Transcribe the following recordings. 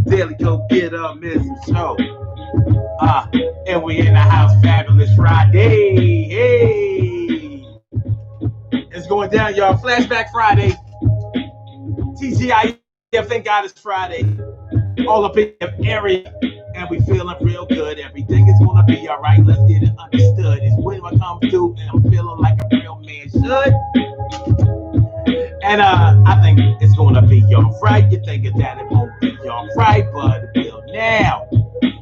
Daily Go Get Up is show. And we in the house, fabulous Friday. Hey, it's going down, y'all. Flashback Friday. TGIF, thank God it's Friday. All up in the area, and we feeling real good. Everything is gonna be all right. Let's get it understood. It's when I come through, and I'm feeling like a real man should. And I think it's gonna be all right. You thinking that it won't be all right, but it will now.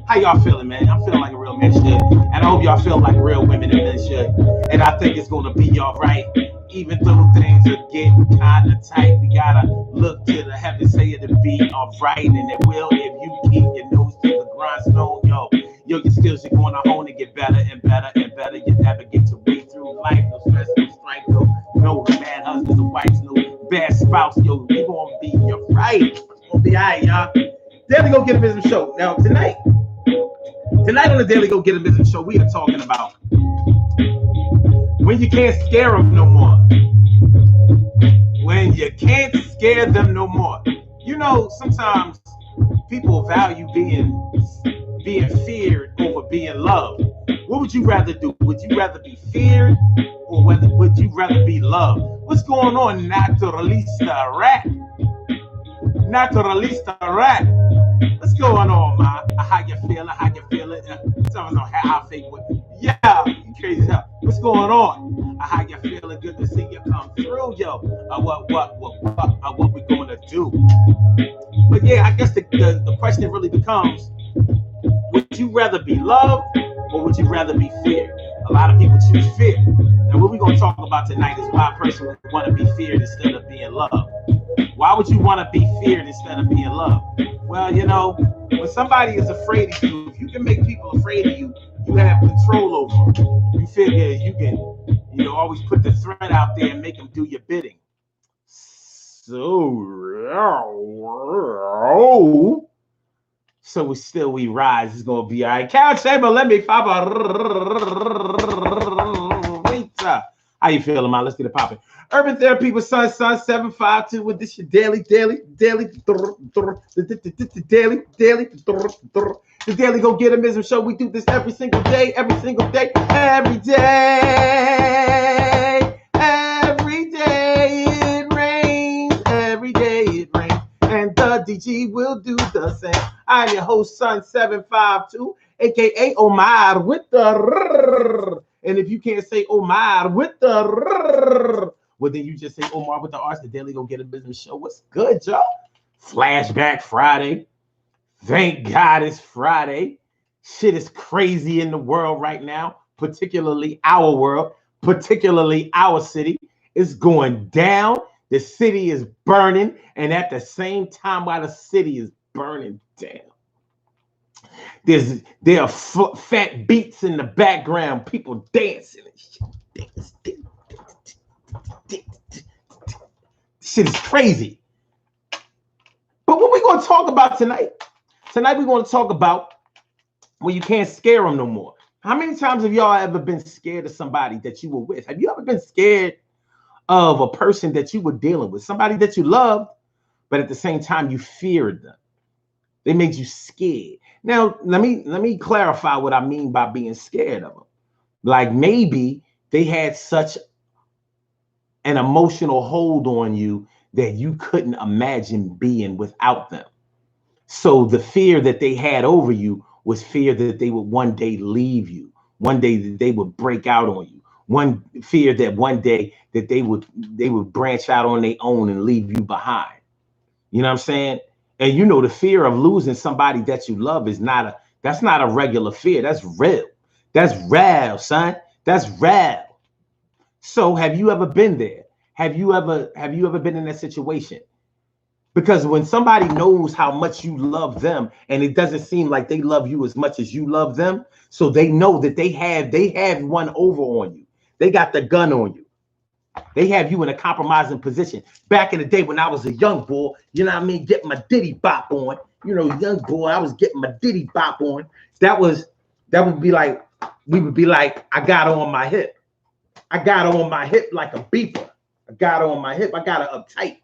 How y'all feeling, man? I'm feeling like a real man should, and I hope y'all feel like real women and men should. And I think it's gonna be all right, even though things are getting kind of tight. We gotta look to the heavens, say it'll be all right, and it will if you keep your nose to the grindstone, yo. Your skills are gonna hone and get better and better and better. You navigate your way through life, no stress, no strife, no bad husbands or wives, no bad spouse, yo. You gonna be all right. It's gonna be all right, y'all. Daily Go Get a Business Show. Now tonight on the Daily Go Get a Business Show, we are talking about when you can't scare them no more. When you can't scare them no more. You know, sometimes people value being feared over being loved. What would you rather do? Would you rather be feared or would you rather be loved? What's going on, Naturalista Rat? Naturalista Rat. What's going on, man? How you feeling? How you feeling? Someone's on how I feel. Yeah, you crazy hell. What's going on? How you feeling? Good to see you come through, yo. What we gonna do? But yeah, I guess the question really becomes: would you rather be loved or would you rather be feared? A lot of people choose fear. And what we're gonna talk about tonight is why a person would want to be feared instead of being loved. Why would you want to be feared instead of being loved? Well, you know, when somebody is afraid of you, if you can make people afraid of you, you have control over them. You figure you can, always put the threat out there and make them do your bidding. So we rise. It's gonna be all right. Cow Chamber, let me pop a. How you feeling, man? Let's get it popping. Urban Therapy with Sun 752 with this your daily. The Daily Go Get 'Em Ism Show. We do this every single day. It rains. Every day it rains. And the DG will do the same. I'm your host, Sun 752, aka Omar with the. And if you can't say Omar with the, well, then you just say Omar with the R's. The Daily Go Get a Business Show. What's good, y'all? Flashback Friday. Thank God it's Friday. Shit is crazy in the world right now, particularly our world, particularly our city. It's going down. The city is burning. And at the same time, while the city is burning down, there are fat beats in the background, people dancing and shit. Shit is crazy. But what we're going to talk about tonight? Tonight we're going to talk about when you can't scare them no more. How many times have y'all ever been scared of somebody that you were with? Have you ever been scared of a person that you were dealing with? Somebody that you loved, but at the same time you feared them. They made you scared. Now, let me clarify what I mean by being scared of them. Like maybe they had such an emotional hold on you that you couldn't imagine being without them. So the fear that they had over you was fear that they would one day leave you. One day that they would break out on you. One fear that one day that they would branch out on their own and leave you behind. You know what I'm saying? And you know, the fear of losing somebody that you love that's not a regular fear. That's real. That's real, son. That's real. So have you ever been there? Have you ever been in that situation? Because when somebody knows how much you love them and it doesn't seem like they love you as much as you love them, so they know that they have one over on you. They got the gun on you. They have you in a compromising position. Back in the day when I was a young boy, you know what I mean, getting my diddy bop on. You know, young boy, I was getting my diddy bop on. That would be like, we would be like, I got her on my hip. I got her on my hip like a beeper. I got her on my hip. I got her uptight.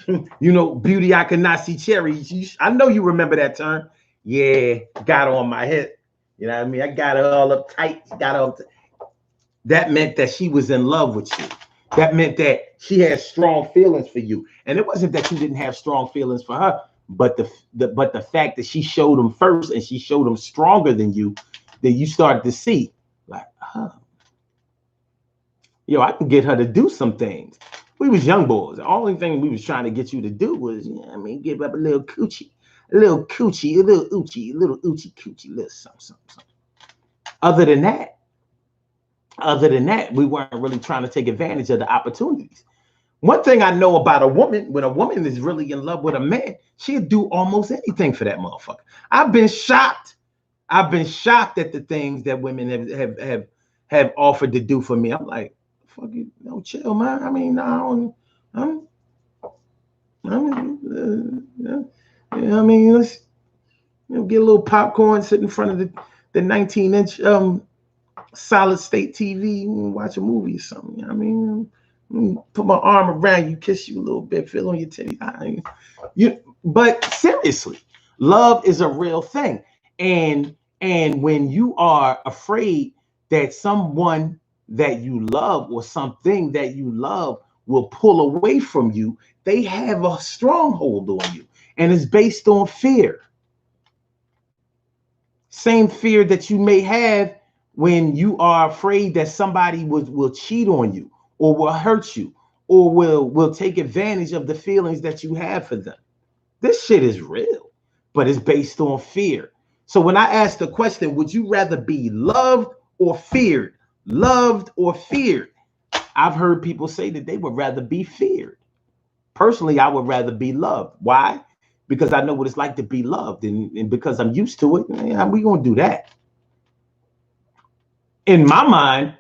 You know, beauty I could not see cherry. I know you remember that term. Yeah, got her on my head. You know what I mean? I got her all up tight. Got her up that meant that she was in love with you. That meant that she had strong feelings for you. And it wasn't that you didn't have strong feelings for her, but the fact that she showed them first and she showed them stronger than you, that you started to see, like, oh, yo, I can get her to do some things. We was young boys. The only thing we was trying to get you to do was, you know what I mean, give up a little coochie, a little coochie, a little oochie, a little oochie coochie, little something. Other than that, we weren't really trying to take advantage of the opportunities. One thing I know about a woman, when a woman is really in love with a man, she'll do almost anything for that motherfucker. I've been shocked. I've been shocked at the things that women have offered to do for me. I'm like, fuck you, no, chill, man. I mean, no, I mean, let's get a little popcorn, sit in front of the 19-inch solid state TV and watch a movie or something. You know what I mean, put my arm around you, kiss you a little bit, feel on your titty. But seriously, love is a real thing. And when you are afraid that someone that you love or something that you love will pull away from you, they have a stronghold on you. And it's based on fear. Same fear that you may have when you are afraid that somebody will cheat on you or will hurt you or will take advantage of the feelings that you have for them. This shit is real, but it's based on fear. So when I ask the question, would you rather be loved or feared? Loved or feared? I've heard people say that they would rather be feared. Personally, I would rather be loved. Why? Because I know what it's like to be loved, and because I'm used to it, man, we gonna do that. In my mind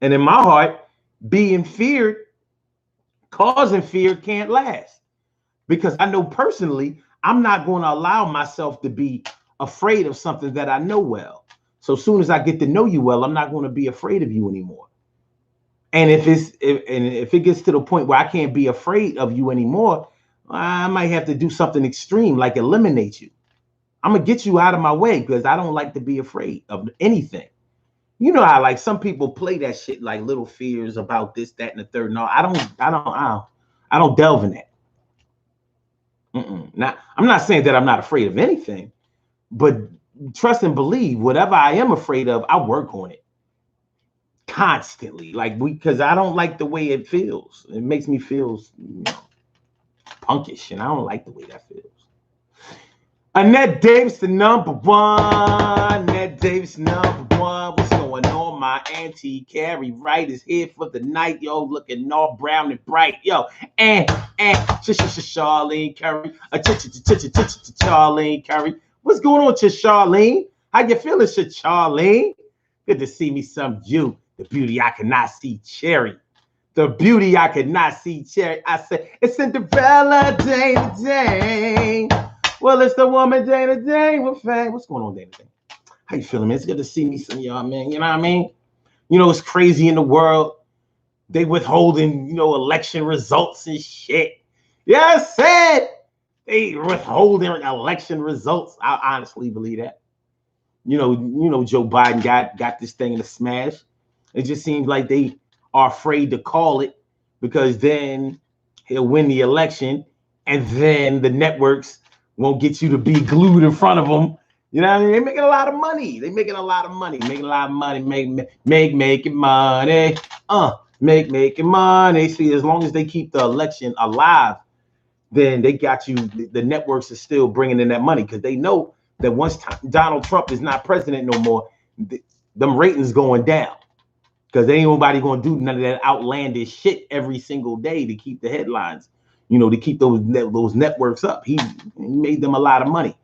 and in my heart, being feared, causing fear can't last. Because I know personally, I'm not going to allow myself to be afraid of something that I know well. So as soon as I get to know you well, I'm not going to be afraid of you anymore. And if it gets to the point where I can't be afraid of you anymore, I might have to do something extreme, like eliminate you. I'm gonna get you out of my way because I don't like to be afraid of anything. You know how like some people play that shit like little fears about this, that, and the third. No, I don't delve in that. Now, I'm not saying that I'm not afraid of anything, but trust and believe, whatever I am afraid of, I work on it constantly. Like because I don't like the way it feels. It makes me feel punkish, and I don't like the way that feels. Annette Davis, the number one. Annette Davis, number one. What's going on? My auntie Carrie Wright is here for the night, yo, looking all brown and bright, yo. And Charlene Curry, Charlene Curry. What's going on, Charlene? How you feeling, Charlene? Good to see me some you, the beauty I cannot see, Cherry. The beauty I could not see, Cherry. I said, it's Cinderella day to day. Well, it's the woman day to day with fame. What's going on day to day? How you feeling, man? It's good to see me, some of y'all, man. You know what I mean? You know, it's crazy in the world. They withholding, election results and shit. Yeah, I said they withholding election results. I honestly believe that. You know, Joe Biden got this thing in a smash. It just seems like they are afraid to call it because then he'll win the election and then the networks won't get you to be glued in front of them. You know what I mean? They're making a lot of money. Making a lot of money, making money. See, as long as they keep the election alive, then they got you. The networks are still bringing in that money because they know that once Donald Trump is not president no more, them ratings going down. Because ain't nobody going to do none of that outlandish shit every single day to keep the headlines, to keep those networks up. He made them a lot of money.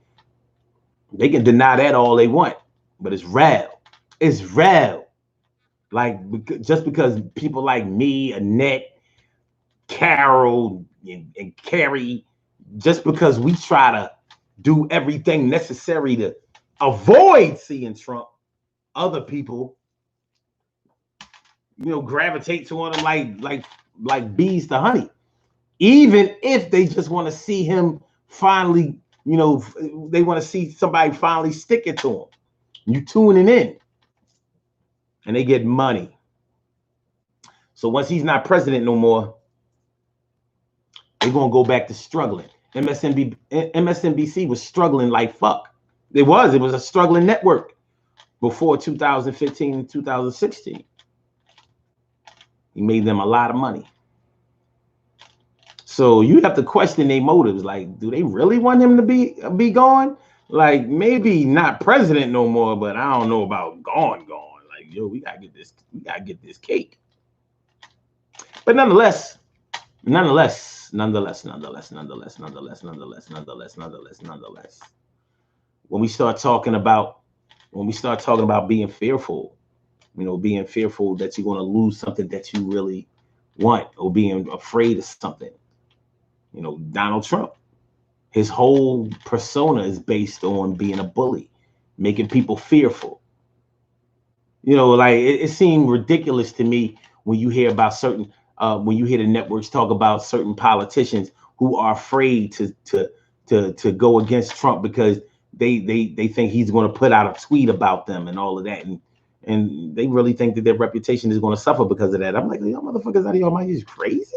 They can deny that all they want, but it's real. It's real. Like, just because people like me, Annette, Carol, and Carrie, just because we try to do everything necessary to avoid seeing Trump, other people gravitate to them like bees to honey. Even if they just want to see him finally, they want to see somebody finally stick it to him. You tuning in, and they get money. So once he's not president no more, they're gonna go back to struggling. MSNBC was struggling like fuck. It was a struggling network before 2015 and 2016. He made them a lot of money. So you have to question their motives. Like, do they really want him to be gone? Like, maybe not president no more, but I don't know about gone. Like, yo, we gotta get this cake. But nonetheless, when we start talking about being fearful, being fearful that you're going to lose something that you really want, or being afraid of something. Donald Trump, his whole persona is based on being a bully, making people fearful. Like it seemed ridiculous to me when you hear about certain, when you hear the networks talk about certain politicians who are afraid to go against Trump because they think he's going to put out a tweet about them and all of that, and they really think that their reputation is going to suffer because of that. I'm like, y'all motherfuckers out of your mind, is crazy.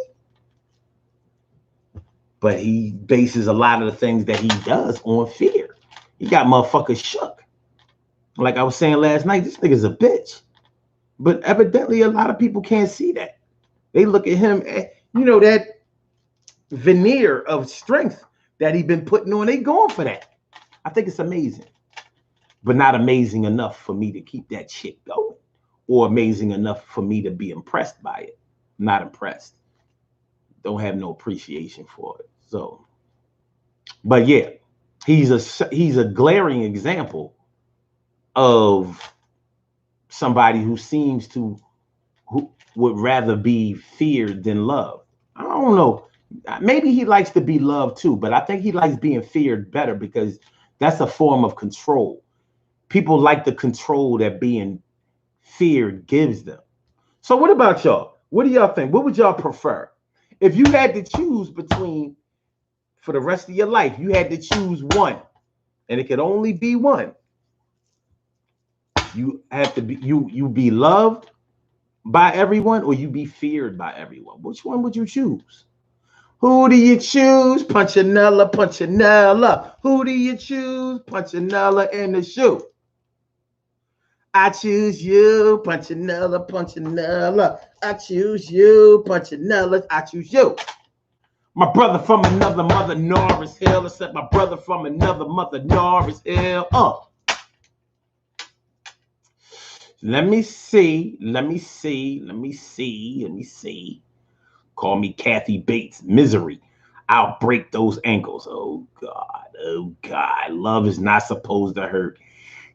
But he bases a lot of the things that he does on fear. He got motherfuckers shook. Like I was saying last night, this nigga's a bitch. But evidently a lot of people can't see that. They look at him, that veneer of strength that he been putting on. They going for that. I think it's amazing. But not amazing enough for me to keep that shit going. Or amazing enough for me to be impressed by it. Not impressed. Don't have no appreciation for it. So, but yeah, he's a glaring example of somebody who would rather be feared than loved. I don't know. Maybe he likes to be loved too, but I think he likes being feared better because that's a form of control. People like the control that being feared gives them. So what about y'all? What do y'all think? What would y'all prefer? If you had to choose between, for the rest of your life, you had to choose one, and it could only be one. You have to be you be loved by everyone, or you be feared by everyone. Which one would you choose? Who do you choose? Punchinella, Punchinella. Who do you choose? Punchinella in the shoe. I choose you, Punchinella, Punchinella. I choose you, Punchinella. I choose you. My brother from another mother, Norris Hill. Except my brother from another mother, Norris Hill. Let me see. Call me Kathy Bates, misery. I'll break those ankles. Oh God. Love is not supposed to hurt.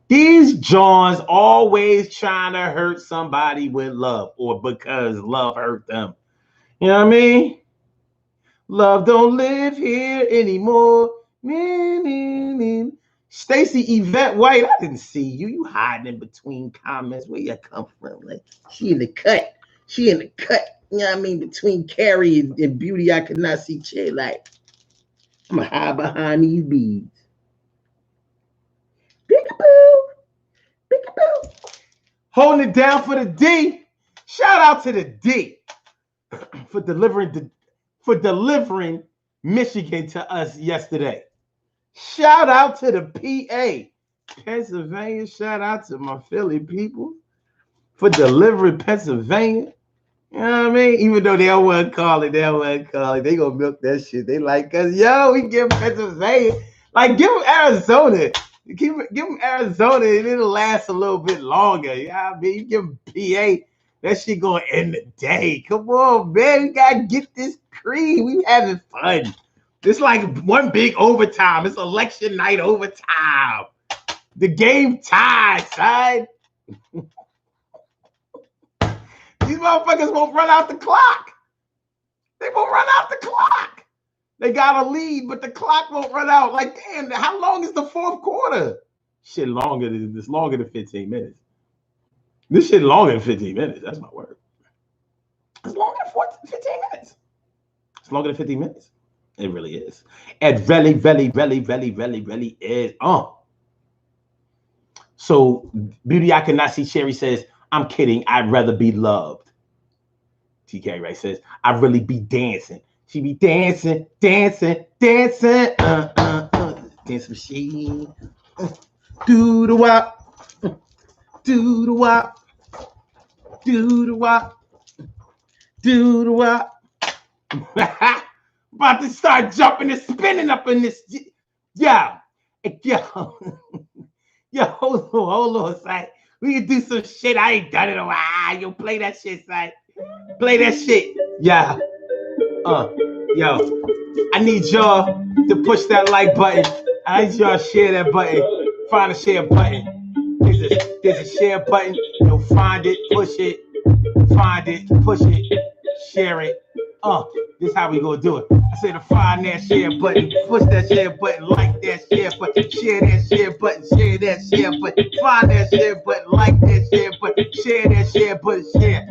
These Johns always trying to hurt somebody with love, or because love hurt them. You know what I mean? Love don't live here anymore. Stacey Yvette White, I didn't see you. You hiding in between comments. Where you come from? Like, she in the cut. You know what I mean? Between Carrie and Beauty, I could not see shit. Like, I'm going to hide behind these beads. Peekaboo. Holding it down for the D. Shout out to the D for delivering Michigan to us yesterday. Shout out to the PA, Pennsylvania. Shout out to my Philly people for delivering Pennsylvania. You know what I mean? Even though they don't want to call it, they gonna milk that shit. They like, cause we give Pennsylvania, like give them Arizona. Give them Arizona, and it'll last a little bit longer. You know what I mean? You give them PA, that shit gonna end the day. Come on, man. We gotta get this cream. We having fun. It's like one big overtime. It's election night overtime. The game tied, son. These motherfuckers won't run out the clock. They won't run out the clock. They got a lead, but the clock won't run out. Like, damn, how long is the fourth quarter? Shit longer than 15 minutes. This shit longer than 15 minutes. That's my word. It's longer than 15 minutes. It's longer than 15 minutes. It really is. It really is. So Beauty I Cannot See Cherry says, I'm kidding. I'd rather be loved. TK Ray says, I'd really be dancing. She be dancing. Dance machine. Do the wop. Do the wop. Do the wop. Do the wop. About to start jumping and spinning up in this. Yo. Yo, hold on, son. We can do some shit. I ain't done it in a while. Yo, play that shit, son. Play that shit. Yeah. Yo, I need y'all to push that like button. I need y'all to share that button. Find a share button. There's a share button. Yo, find it, push it. Find it, push it, share it. This is how we gonna do it. I said to find that share button, push that share button, like that share button, share that share button, share that share button, find that share button, like that share button, share that share button, share.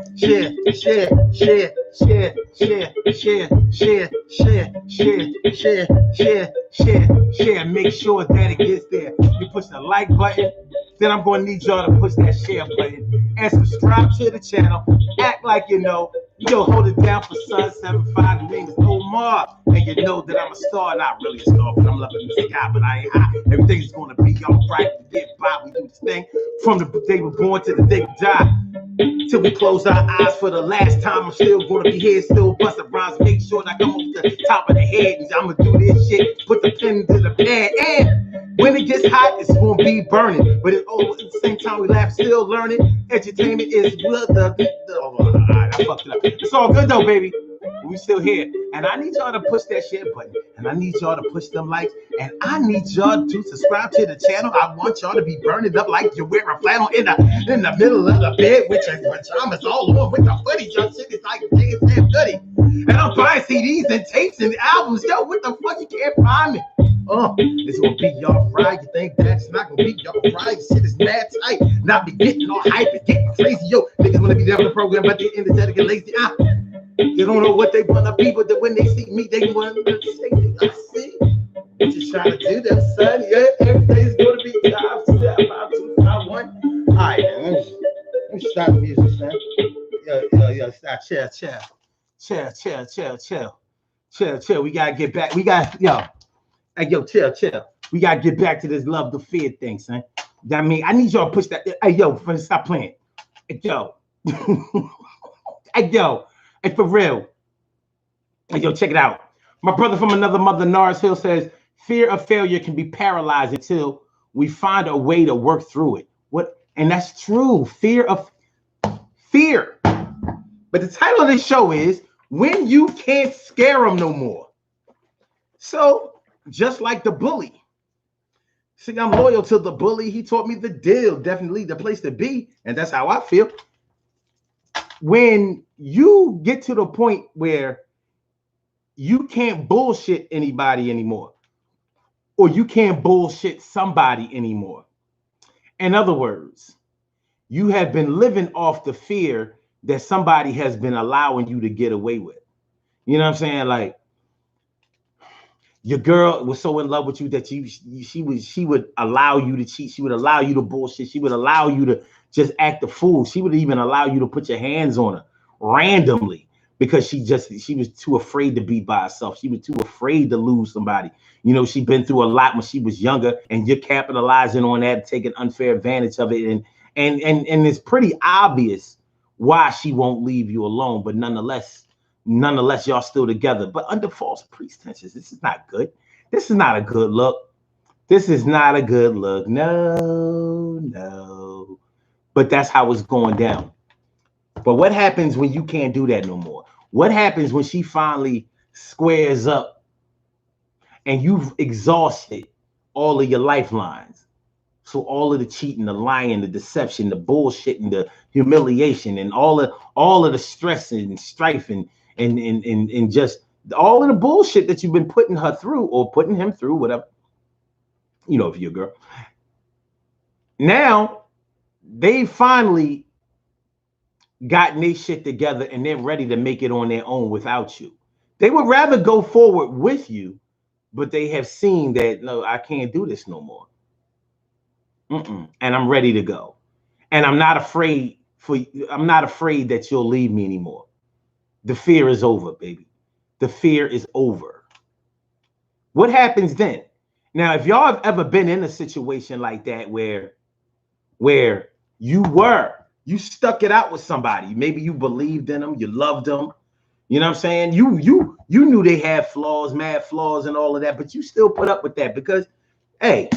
Make sure that it gets there. You push the like button, then I'm gonna need y'all to push that share button and subscribe to the channel. Act like you know. Yo, hold it down for Sun 75. The name is Omar. And you know that I'm a star. Not really a star, but I'm loving the sky, but I ain't high. Everything's gonna be all right. We get by. We do this thing from the day we're born to the day we die. Till we close our eyes for the last time. I'm still gonna be here, still busting rhymes. Make sure that I come off the top of the head. I'm gonna do this shit. Put the pen to the pad. And when it gets hot, it's gonna be burning. But at the same time, we laugh, still learning. Entertainment is I fucked it up. It's all good though, baby. We still here. And I need y'all to push that share button. And I need y'all to push them likes. And I need y'all to subscribe to the channel. I want y'all to be burning up like you wear a flannel in the middle of the bed with your pajamas all on with the hoodie. Your shit is like a damn goodie. And I'm buying CDs and tapes and albums. Yo, what the fuck? You can't find me. It's gonna be y'all fried. You think that's not gonna be y'all fried? Shit is mad tight. Not be getting all hype and getting crazy. Yo, niggas wanna be there on the program, but they energetic and lazy. They don't know what they wanna be, but when they see me, they wanna say, I see. Just trying to do that, son. Yeah, everything's gonna be 5, 7, 5, 2, 5, 1. All right, man. Let me stop the music, son. Yo, stop. Chill. We gotta get back. Hey, yo, chill. We gotta get back to this love to fear thing, son. I mean, I need y'all to push that. Hey, yo, stop playing. Hey, yo. Hey, for real. Hey, yo, check it out. My brother from another mother, Nars Hill, says, fear of failure can be paralyzed until we find a way to work through it. What? And that's true. Fear. But the title of this show is When You Can't Scare Them No More. So, just like the bully. See, I'm loyal to the bully. He taught me the deal. Definitely the place to be. And that's how I feel. When you get to the point where you can't bullshit anybody anymore, or you can't bullshit somebody anymore. In other words, you have been living off the fear that somebody has been allowing you to get away with. You know what I'm saying? Like, your girl was so in love with you that she would allow you to cheat. She would allow you to bullshit. She would allow you to just act a fool. She would even allow you to put your hands on her randomly because she was too afraid to be by herself. She was too afraid to lose somebody. You know, she'd been through a lot when she was younger, and you're capitalizing on that, taking unfair advantage of it. And it's pretty obvious why she won't leave you alone. But nonetheless, y'all still together, but under false pretenses. This is not good. This is not a good look. This is not a good look. No. But that's how it's going down. But what happens when you can't do that no more? What happens when she finally squares up and you've exhausted all of your lifelines? So all of the cheating, the lying, the deception, the bullshit, and the humiliation, and all of the stress and strife and just all of the bullshit that you've been putting her through or putting him through, whatever, you know, if you're a girl. Now they finally gotten their shit together and they're ready to make it on their own without you. They would rather go forward with you, but they have seen that, no, I can't do this no more. And I'm ready to go. And I'm not afraid that you'll leave me anymore. The fear is over, baby. The fear is over. What happens then? Now, if y'all have ever been in a situation like that where you stuck it out with somebody, maybe you believed in them, you loved them, you know what I'm saying? You knew they had flaws, mad flaws and all of that, but you still put up with that because, hey,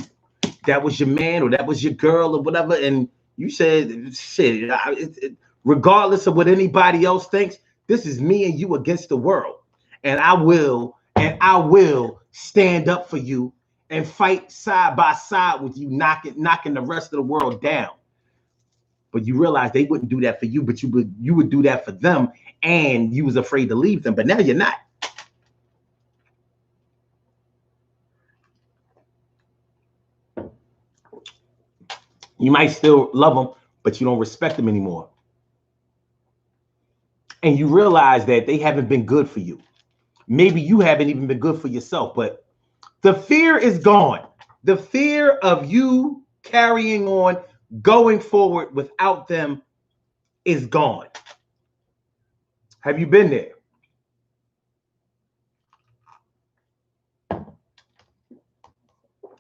that was your man or that was your girl or whatever, and you said, shit, regardless of what anybody else thinks, this is me and you against the world, and I will stand up for you and fight side by side with you, knocking the rest of the world down. But you realize they wouldn't do that for you, but you would do that for them, and you was afraid to leave them, but now you're not. You might still love them, but you don't respect them anymore. And you realize that they haven't been good for you. Maybe you haven't even been good for yourself, but the fear is gone. The fear of you carrying on, going forward without them is gone. Have you been there?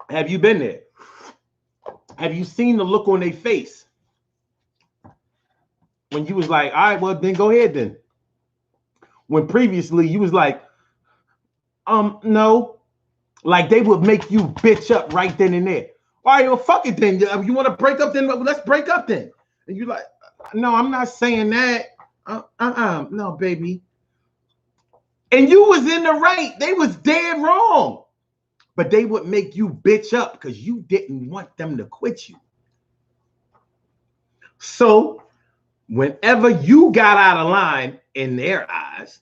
Have you been there? Have you seen the look on their face when you was like, all right, well, then go ahead then. When previously you was like, no. Like they would make you bitch up right then and there. All right, well, fuck it then. You want to break up then? Let's break up then. And you like, no, I'm not saying that. No, baby. And you was in the right. They was dead wrong. But they would make you bitch up because you didn't want them to quit you. So whenever you got out of line in their eyes,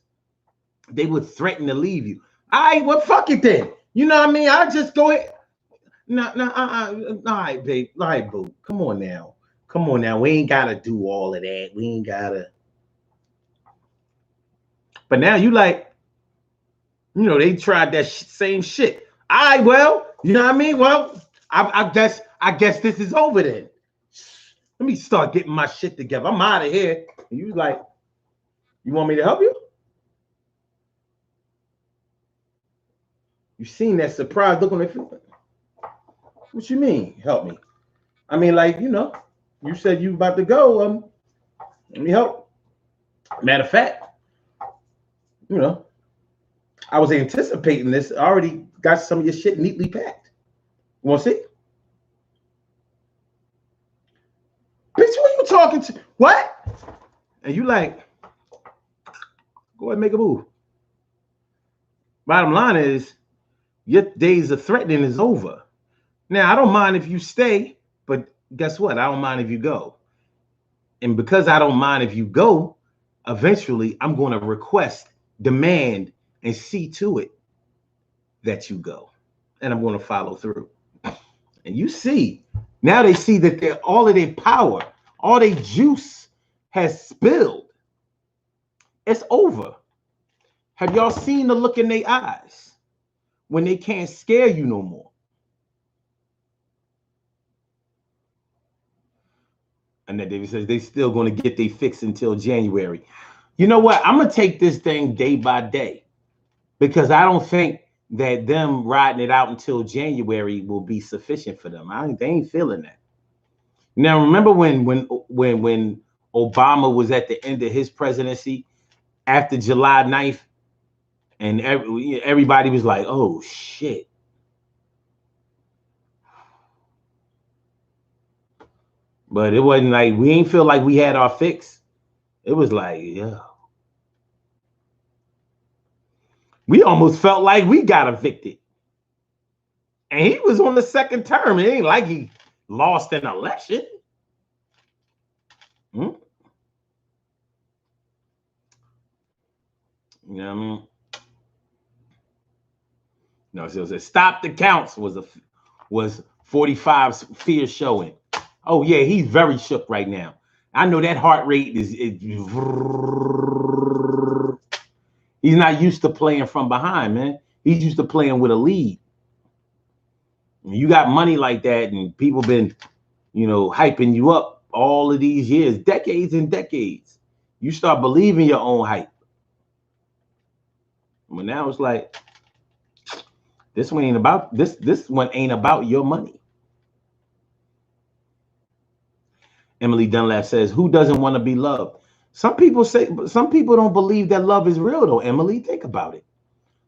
they would threaten to leave you. All right, well, fuck it then. You know what I mean? I'll just go ahead. No, all right, babe. All right, boo. Come on now. Come on now. We ain't got to do all of that. We ain't got to. But now you like, you know, they tried that same shit. All right, well, you know what I mean? Well, I guess this is over then. Let me start getting my shit together. I'm out of here. And you like, you want me to help you? You seen that surprise look on their face? What you mean, help me? I mean, like, you know, you said you about to go. Let me help. Matter of fact, you know, I was anticipating this. I already got some of your shit neatly packed. You want to see? Bitch, who are you talking to? What? And you like, go ahead and make a move. Bottom line is, your days of threatening is over. Now, I don't mind if you stay, but guess what? I don't mind if you go. And because I don't mind if you go, eventually I'm going to request, demand, and see to it that you go. And I'm going to follow through. And you see, now they see that all of their power, all their juice has spilled. It's over. Have y'all seen the look in their eyes when they can't scare you no more? And then David says they still going to get their fix until January. You know what? I'm going to take this thing day by day because I don't think that them riding it out until January will be sufficient for them. They ain't feeling that. Now, remember when Obama was at the end of his presidency after July 9th, and everybody was like, oh, shit. But it wasn't like, we ain't feel like we had our fix. It was like, yeah. We almost felt like we got evicted. And he was on the second term. It ain't like he lost an election. You know what I mean? No, so it said stop the counts was 45's fear showing. Oh yeah, he's very shook right now. I know that heart rate is He's not used to playing from behind, man. He's used to playing with a lead. When you got money like that, and people been, hyping you up all of these years, decades and decades, you start believing your own hype. But now it's like, this one ain't about this. This one ain't about your money. Emily Dunlap says, "Who doesn't want to be loved?" Some people don't believe that love is real, though. Emily, think about it.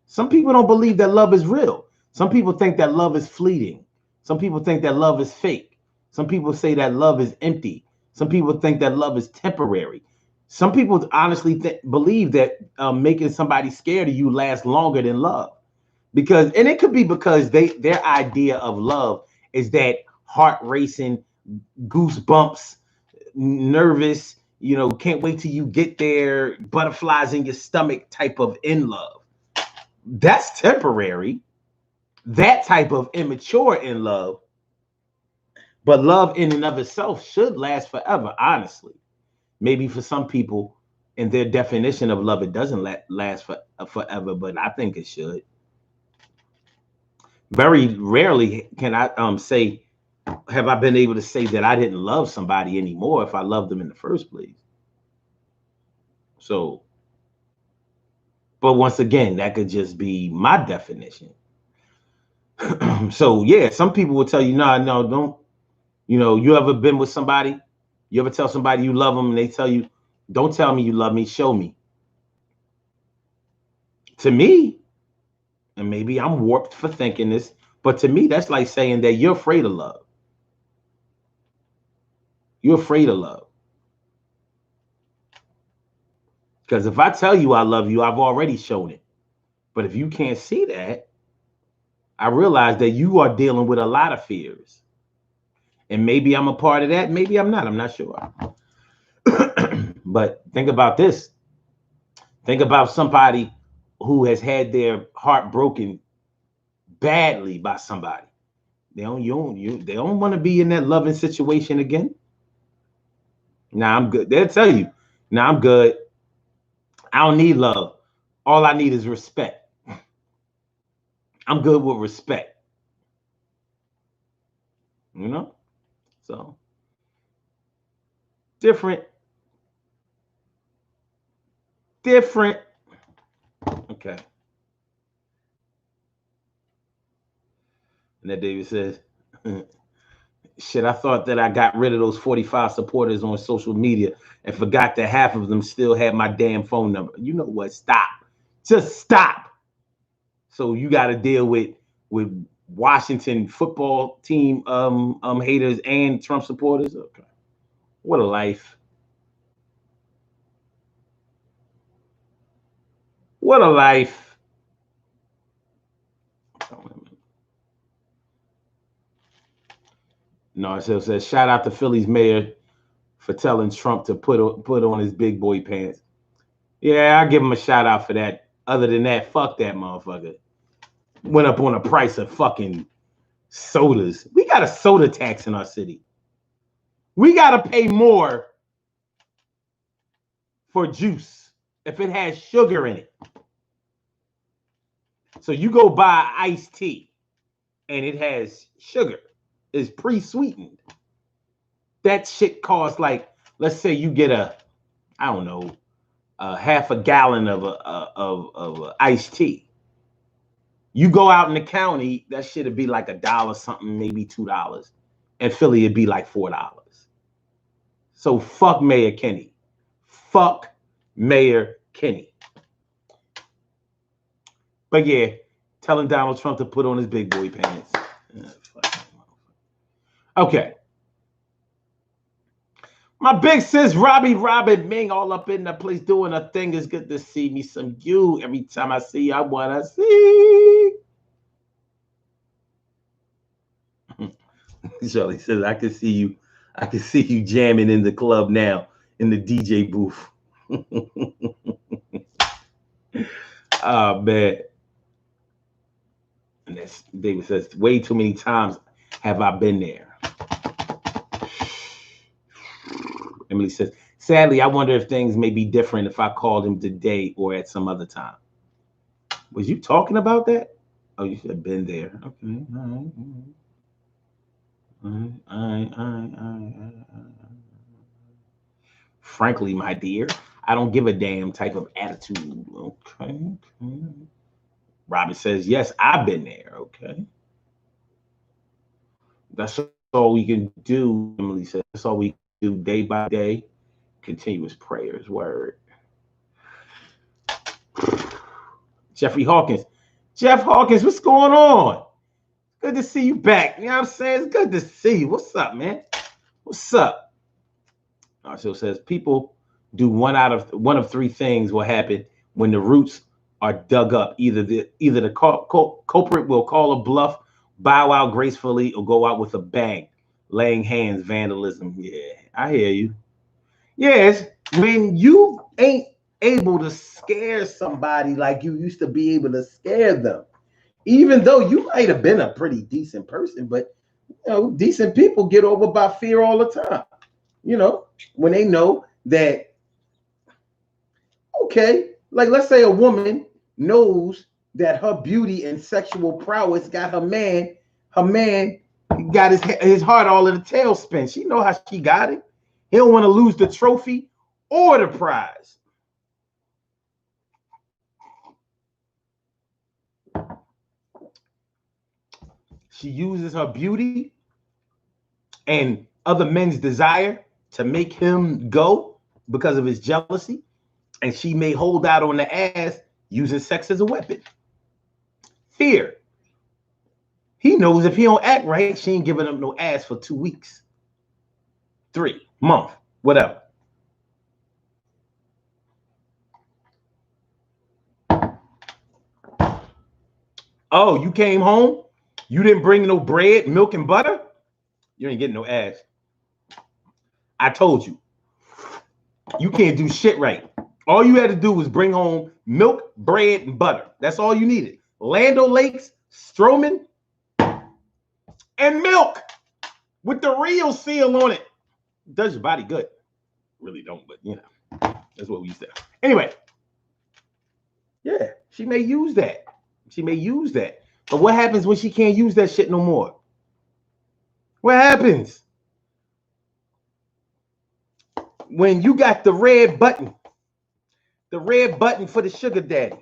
Some people don't believe that love is real. Some people think that love is fleeting. Some people think that love is fake. Some people say that love is empty. Some people think that love is temporary. Some people honestly believe that making somebody scared of you lasts longer than love. And it could be because their idea of love is that heart racing, goosebumps, nervous, can't wait till you get there, butterflies in your stomach type of in love. That's temporary. That type of immature in love. But love in and of itself should last forever, honestly. Maybe for some people, in their definition of love, it doesn't last forever, but I think it should. Very rarely can I have I been able to say that I didn't love somebody anymore if I loved them in the first place. So, but once again, that could just be my definition. So yeah, some people will tell you, no, don't. You ever been with somebody? You ever tell somebody you love them and they tell you, don't tell me you love me, show me. To me, and maybe I'm warped for thinking this, but to me, that's like saying that you're afraid of love. You're afraid of love. Because if I tell you I love you, I've already shown it. But if you can't see that, I realize that you are dealing with a lot of fears. And maybe I'm a part of that. Maybe I'm not. I'm not sure. But think about this. Think about somebody who has had their heart broken badly by somebody. They don't want to be in that loving situation again. Nah, I'm good. They'll tell you, nah, I'm good. I don't need love. All I need is respect. I'm good with respect. So different. Okay. And that David says, shit, I thought that I got rid of those 45 supporters on social media and forgot that half of them still had my damn phone number. You know what? Stop. Just stop. So you got to deal with Washington football team haters and Trump supporters. Okay. What a life. What a life. No, it still says, shout out to Philly's mayor for telling Trump to put on his big boy pants. Yeah, I give him a shout out for that. Other than that, fuck that motherfucker. Went up on the price of fucking sodas. We got a soda tax in our city. We got to pay more for juice if it has sugar in it. So you go buy iced tea and it has sugar. It's pre-sweetened. That shit costs like, let's say you get a half a gallon of iced tea. You go out in the county, that shit'd be like $1 something, maybe $2. In Philly, it'd be like $4. So fuck Mayor Kenny. Fuck Mayor Kenny. But yeah, telling Donald Trump to put on his big boy pants. Okay. My big sis, Robbie Robin Ming, all up in the place doing a thing. It's good to see me some you. Every time I see you, I want to see. Shirley says, I can see you jamming in the club now, in the DJ booth. Oh, man. And that's, David says, way too many times have I been there. Emily says, Sadly, I wonder if things may be different if I called him today or at some other time. Was you talking about that? Oh, you should have been there. Okay. All right. All right. All right. All right. All right. All right. Frankly, my dear, I don't give a damn type of attitude. Okay. Robert says, yes, I've been there. Okay. That's all we can do, Emily says. That's all we do day by day. Continuous prayers. Word. Jeffrey Hawkins. Jeff Hawkins, what's going on? Good to see you back. You know what I'm saying? It's good to see you. What's up, man? What's up? Also says people do one of three things will happen when the roots are dug up. Either the culprit will call a bluff, bow out gracefully, or go out with a bang. Laying hands, vandalism. Yeah, I hear you. Yes, when you ain't able to scare somebody like you used to be able to scare them, even though you might have been a pretty decent person, but decent people get over by fear all the time. When they know that, okay, like let's say a woman knows that her beauty and sexual prowess got her man got his heart all in a tailspin. She know how she got it. He don't want to lose the trophy or the prize. She uses her beauty and other men's desire to make him go because of his jealousy. And she may hold out on the ass using sex as a weapon. Fear. He knows if he don't act right, she ain't giving him no ass for 2 weeks, 3 months, whatever. Oh, you came home? You didn't bring no bread, milk, and butter? You ain't getting no ass. I told you. You can't do shit right. All you had to do was bring home milk, bread, and butter. That's all you needed. Land O'Lakes, Stroman, and milk with the real seal on it. Does your body good. Really don't, but that's what we used to. Anyway, yeah, she may use that. But what happens when she can't use that shit no more? What happens when you got the red button for the sugar daddy,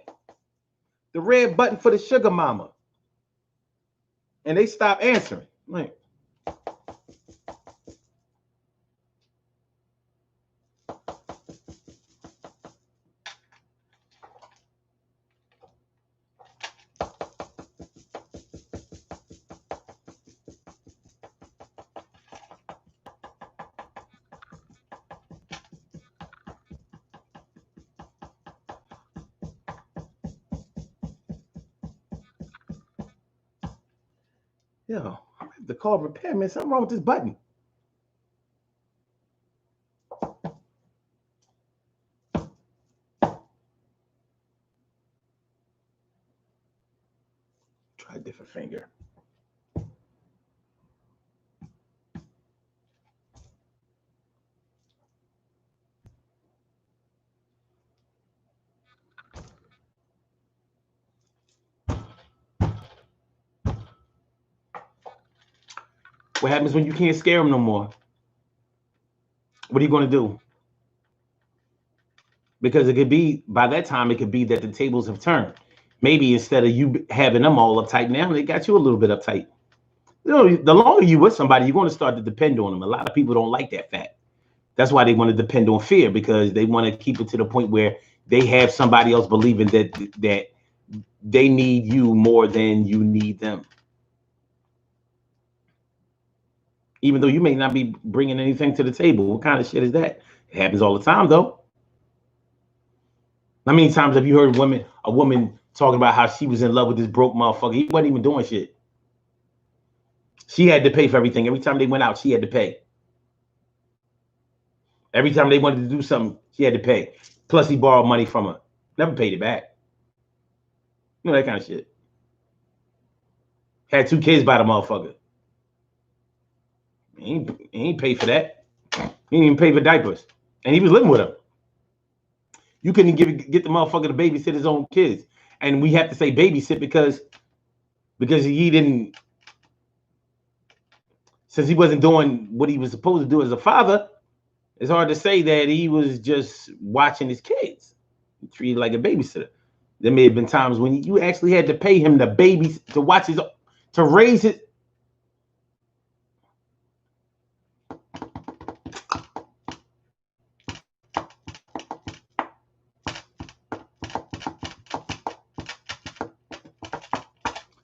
the red button for the sugar mama, and they stop answering? Like, yo, I have to call repairman. Something wrong with this button. Try a different finger. What happens when you can't scare them no more? What are you going to do? Because it could be, by that time, it could be that the tables have turned. Maybe instead of you having them all uptight now, they got you a little bit uptight. The longer you with somebody, you're going to start to depend on them. A lot of people don't like that fact. That's why they want to depend on fear, because they want to keep it to the point where they have somebody else believing that they need you more than you need them. Even though you may not be bringing anything to the table. What kind of shit is that? It happens all the time, though. How many times have you heard a woman talking about how she was in love with this broke motherfucker? He wasn't even doing shit. She had to pay for everything. Every time they went out, she had to pay. Every time they wanted to do something, she had to pay. Plus, he borrowed money from her. Never paid it back. That kind of shit. Had 2 kids by the motherfucker. He ain't pay for that. He didn't even pay for diapers. and he was living with him. You couldn't get the motherfucker to babysit his own kids, and we have to say babysit because he didn't, since he wasn't doing what he was supposed to do as a father. It's hard to say that he was just watching his kids, treated like a babysitter. There may have been times when you actually had to pay him to watch to raise it.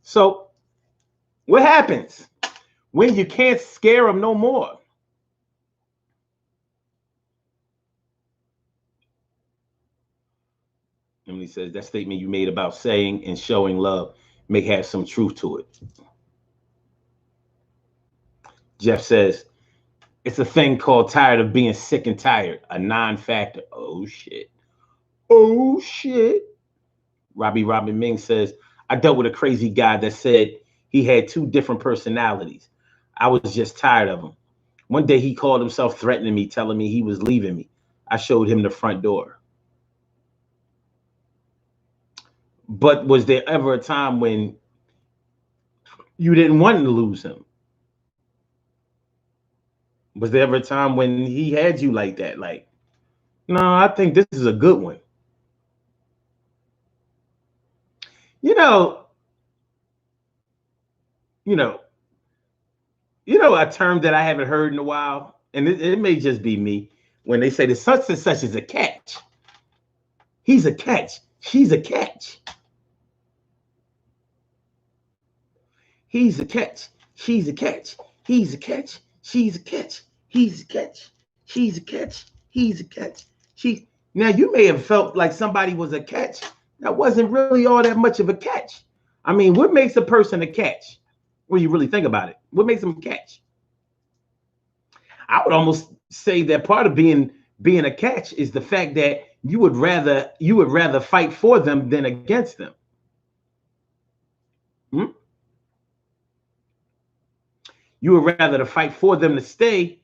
So what happens when you can't scare them no more? And he says that statement you made about saying and showing love may have some truth to it. Jeff says, it's a thing called tired of being sick and tired, a non-factor. Oh, shit. Oh, shit. Robin Ming says, I dealt with a crazy guy that said he had 2 different personalities. I was just tired of him. One day he called himself threatening me, telling me he was leaving me. I showed him the front door. But was there ever a time when you didn't want to lose him? Was there ever a time when he had you like that? Like, no, I think this is a good one. You know, a term that I haven't heard in a while, and it may just be me, when they say the such and such is a catch. He's a catch. She's a catch. He's a catch. She's a catch. He's a catch. She's a catch. He's a catch. She's a catch. He's a catch. Now you may have felt like somebody was a catch. That wasn't really all that much of a catch. I mean, what makes a person a catch? When you really think about it, what makes them a catch? I would almost say that part of being a catch is the fact that you would rather fight for them than against them. You would rather to fight for them to stay.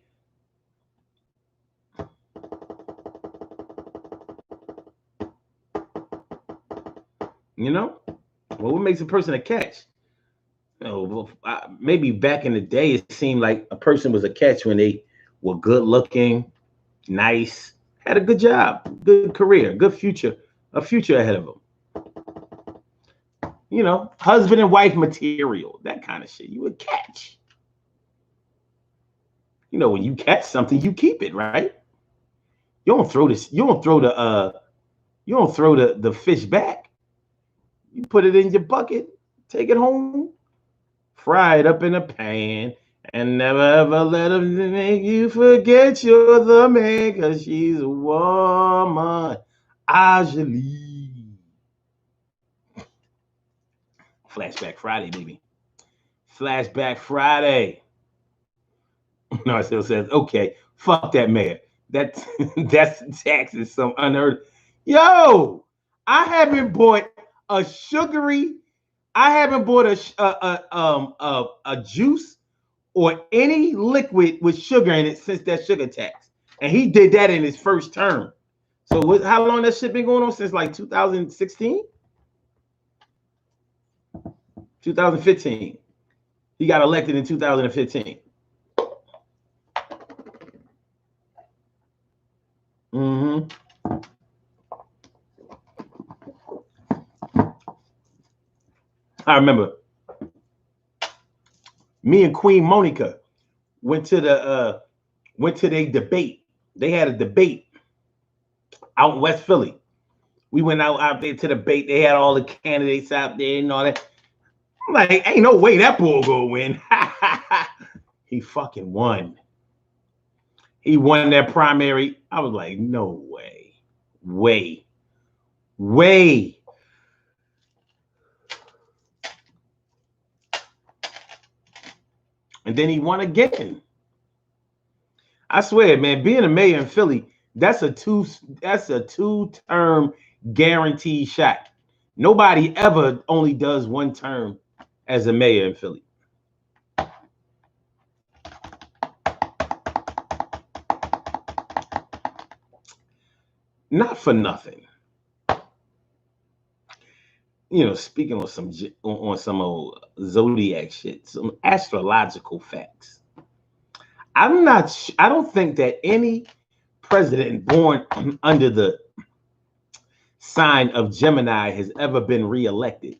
Well, what makes a person a catch? Maybe back in the day, it seemed like a person was a catch when they were good looking, nice, had a good job, good career, good future, a future ahead of them. Husband and wife material, that kind of shit. You would catch. When you catch something, you keep it, right? You don't throw this. You don't throw the fish back. You put it in your bucket, take it home, fry it up in a pan, and never ever let them make you forget you're the man, because she's a woman. Ajali. Flashback Friday, baby. Flashback Friday. No, it still says, okay, fuck that mayor. That's taxes some unheard. Yo, I haven't bought a juice or any liquid with sugar in it since that sugar tax. And he did that in his first term. So how long that shit been going on? Since like 2016? 2015. He got elected in 2015. I remember me and Queen Monica went to their debate. They had a debate out in West Philly. We went out there to the debate. They had all the candidates out there and all that. I'm like, ain't no way that bull gonna win. He fucking won. He won that primary. I was like, no way. Way. And then he won again. I swear, man, being a mayor in Philly, that's a two-term guaranteed shot. Nobody ever only does one term as a mayor in Philly. not for nothing. Speaking on some old zodiac shit, some astrological facts. I don't think that any president born under the sign of Gemini has ever been reelected.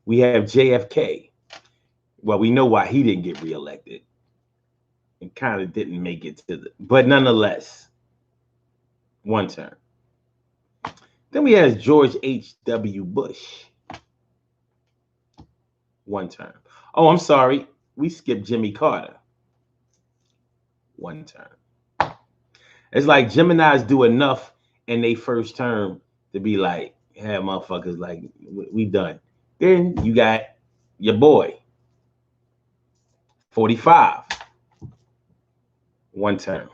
We have JFK. Well, we know why he didn't get reelected. And kind of didn't make it but nonetheless, one term. Then we have George H.W. Bush. One term. Oh, I'm sorry. We skipped Jimmy Carter. One term. It's like Geminis do enough in their first term to be like, yeah, motherfuckers, like, we done. Then you got your boy, 45. One term.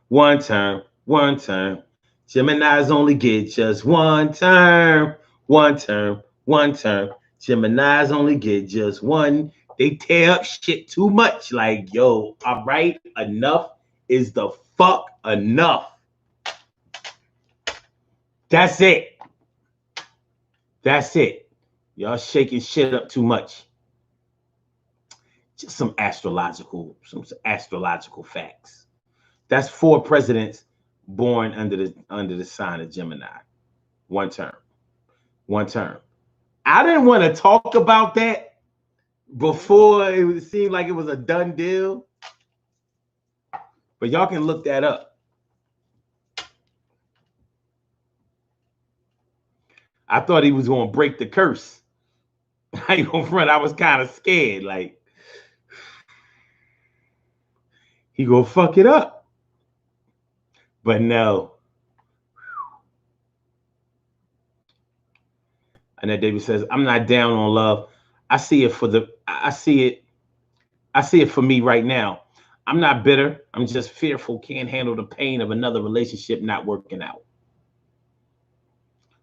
One term. One term. Geminis only get just one term. One term. One term. Geminis only get just one. They tear up shit too much. Like, yo, all right, enough is the fuck enough. That's it. That's it. Y'all shaking shit up too much. Just some astrological facts. That's 4 presidents born under the sign of Gemini. One term. One term. I didn't want to talk about that before it seemed like it was a done deal. But y'all can look that up. I thought he was going to break the curse. I ain't gonna front. I was kind of scared. Like, he gonna fuck it up. But no. Annette Davis says, I'm not down on love. I see it for me right now. I'm not bitter. I'm just fearful, can't handle the pain of another relationship not working out.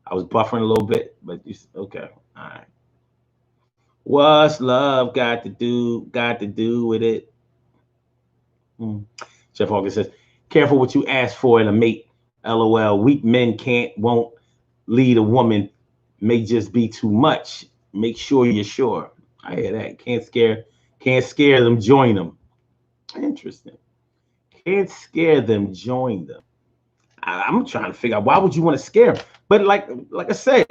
I was buffering a little bit, but okay. All right. What's love got to do with it? Jeff Hawkins says, careful what you ask for in a mate. LOL. Weak men won't lead a woman. May just be too much. Make sure you're sure. I hear that. Can't scare them, join them. Interesting. Can't scare them, join them. I'm trying to figure out why would you want to scare them? But like I said,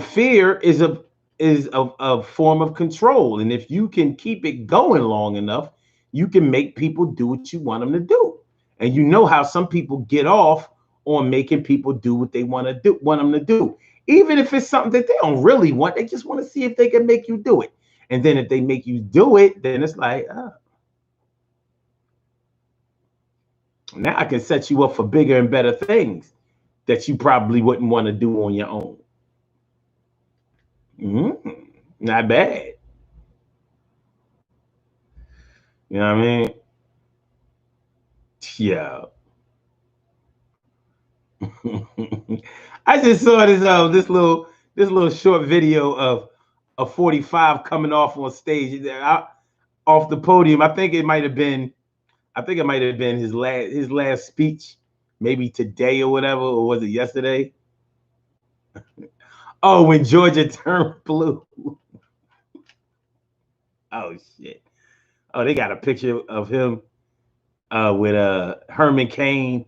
fear is a form of control, and if you can keep it going long enough, you can make people do what you want them to do. And you know how some people get off on making people do what they want them to do, even if it's something that they don't really want. They just want to see if they can make you do it. And then if they make you do it, then it's like, now I can set you up for bigger and better things that you probably wouldn't want to do on your own. Not bad. You know what I mean? Yeah. I just saw this little short video of a 45 coming off on stage, off the podium. I think it might have been his last speech, maybe today or whatever, or was it yesterday? Oh, when Georgia turned blue. Oh shit. Oh, they got a picture of him with Herman Cain.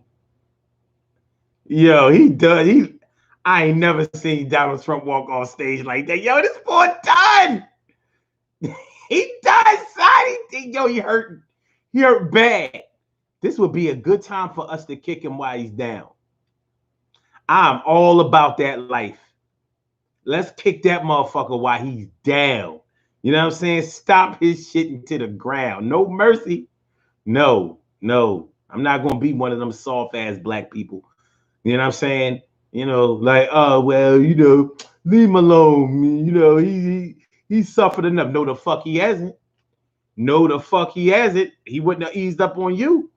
Yo, he does. I ain't never seen Donald Trump walk on stage like that. Yo, this boy done. He done, son. He hurt. He hurt bad. This would be a good time for us to kick him while he's down. I'm all about that life. Let's kick that motherfucker while he's down. You know what I'm saying? Stop his shit into the ground. No mercy. No. I'm not going to be one of them soft ass black people. You know what I'm saying? Like, oh, well, leave him alone. He suffered enough. No, the fuck he hasn't. No, the fuck he hasn't. He wouldn't have eased up on you.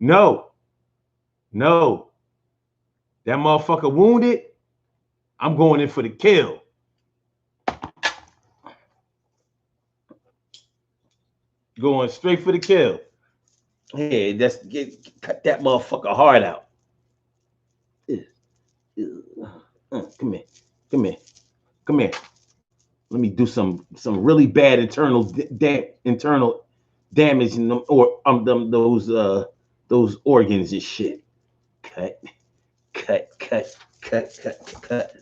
No. That motherfucker wounded. I'm going in for the kill. Going straight for the kill. Yeah, cut that motherfucker heart out. Come here, come here, come here. Let me do some really bad internal damage in them, or those organs and shit. Cut, cut, cut, cut, cut, cut.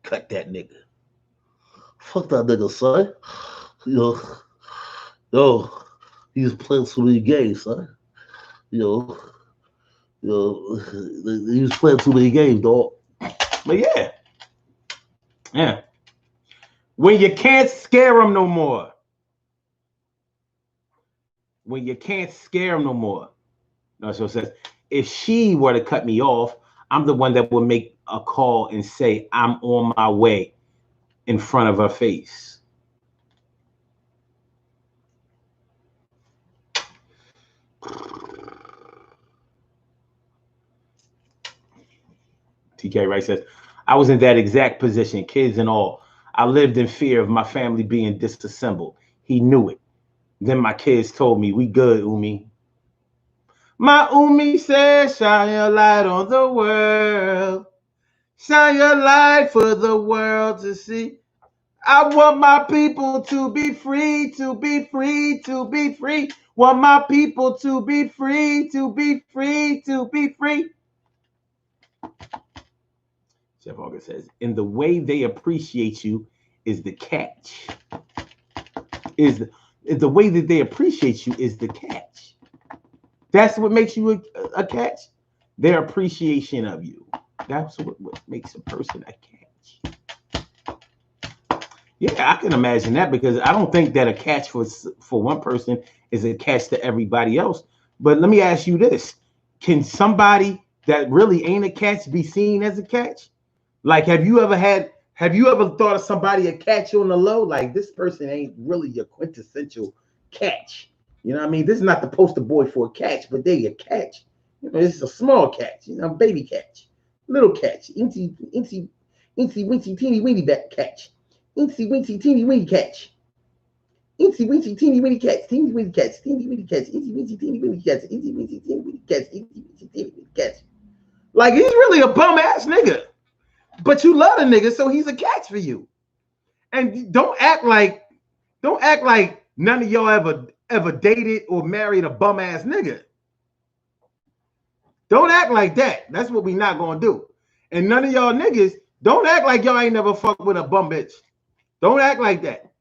Cut that nigga. Fuck that nigga, son. Yo, yo, he was playing too many games, son. Yo, yo, he was playing too many games, dog. But yeah, yeah. When you can't scare them no more. When you can't scare them no more. That's what it says. If she were to cut me off, I'm the one that would make a call and say, I'm on my way in front of her face. TK Wright says, I was in that exact position, kids and all. I lived in fear of my family being disassembled. He knew it. Then my kids told me, we good, Umi. My Umi says, shine your light on the world. Shine your light for the world to see. I want my people to be free, to be free, to be free. Want my people to be free, to be free, to be free. Jeff August says, in the way they appreciate you is the catch. Is the way that they appreciate you is the catch. That's what makes you a catch. Their appreciation of you. That's what makes a person a catch. Yeah, I can imagine that, because I don't think that a catch for one person is a catch to everybody else. But let me ask you this. Can somebody that really ain't a catch be seen as a catch? Like, have you ever thought of somebody a catch on the low? Like, this person ain't really your quintessential catch. You know what I mean? This is not the poster boy for a catch, but they a catch. You know, this is a small catch, you know, baby catch, little catch, incy, wincy, teeny, weeny back catch. Incy, wincy, teeny, weeny catch. Incy, wincy, teeny, weeny catch, teeny, weeny catch, teeny, weeny catch, incy, wincy, teeny, weeny catch, incy, wincy, teeny, weeny catch, incy, wincy, teeny, weeny catch. Like, he's really a bum ass nigga. But you love the nigga, so he's a catch for you. And don't act like none of y'all ever dated or married a bum ass nigga. Don't act like that. That's what we not gonna do. And none of y'all niggas, don't act like y'all ain't never fucked with a bum bitch. Don't act like that.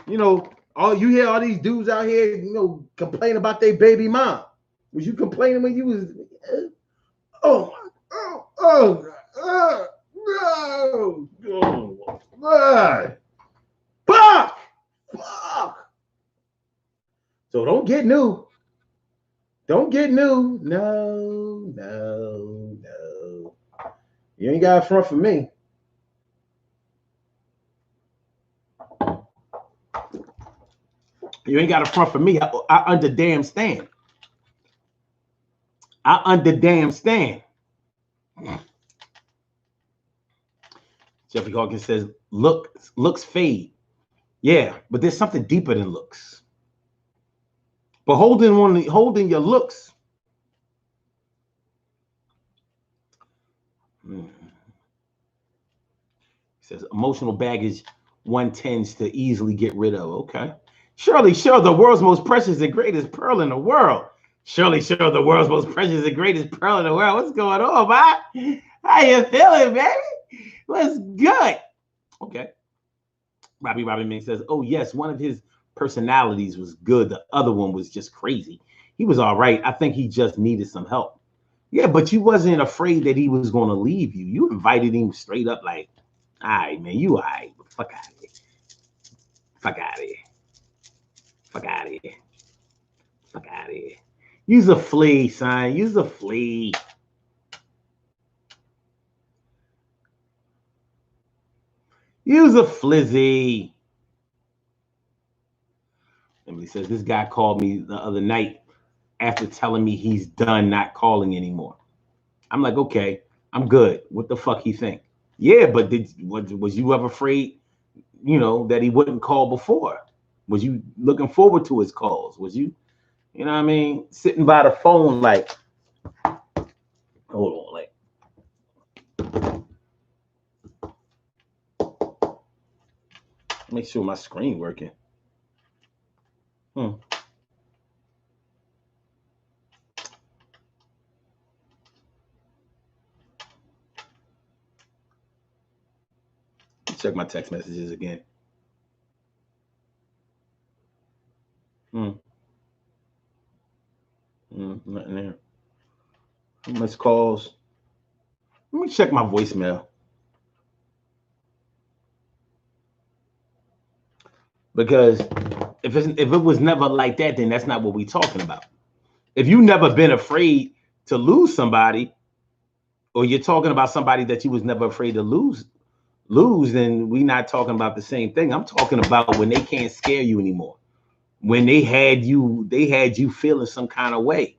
You know, you hear all these dudes out here, you know, complain about their baby mom. Was you complaining when you was fuck. So don't get new. Don't get new. No. You ain't got a front for me. You ain't got a front for me. I under damn stand. Jeffrey Hawkins says, looks fade. Yeah, but there's something deeper than looks. But holding your looks. He says, emotional baggage one tends to easily get rid of. Okay. Surely, the world's most precious and greatest pearl in the world. Surely, the world's most precious and greatest pearl in the world. What's going on, man? How you feeling, baby? What's good? Okay. Robbie Ming says, oh, yes, one of his personalities was good. The other one was just crazy. He was all right. I think he just needed some help. Yeah, but you wasn't afraid that he was going to leave you. You invited him straight up like, all right, man, you all right. Fuck out of here. Fuck out of here. Fuck out of here. Fuck out of here. Use a flea, son. Use a flea. Use a flizzy. Emily says, this guy called me the other night after telling me he's done not calling anymore. I'm like, okay, I'm good. What the fuck he think? Yeah, but was you ever afraid, that he wouldn't call before? Was you looking forward to his calls? Was you, what I mean, sitting by the phone like, hold on, like, make sure my screen working. Check my text messages again. Nothing there. Missed calls. Let me check my voicemail. Because if it was never like that, then that's not what we're talking about. If you never been afraid to lose somebody, or you're talking about somebody that you was never afraid to lose, then we not talking about the same thing. I'm talking about when they can't scare you anymore. When they had you feeling some kind of way.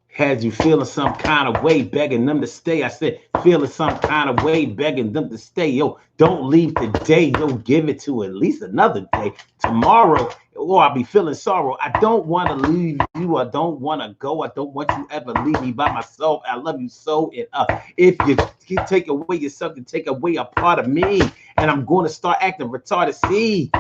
Had you feeling some kind of way, begging them to stay. I said, feeling some kind of way, begging them to stay. Yo, don't leave today. Don't give it to at least another day. Tomorrow, I'll be feeling sorrow. I don't want to leave you. I don't want to go. I don't want you ever leave me by myself. I love you so. And if you take away yourself, you take away a part of me. And I'm going to start acting retarded. See?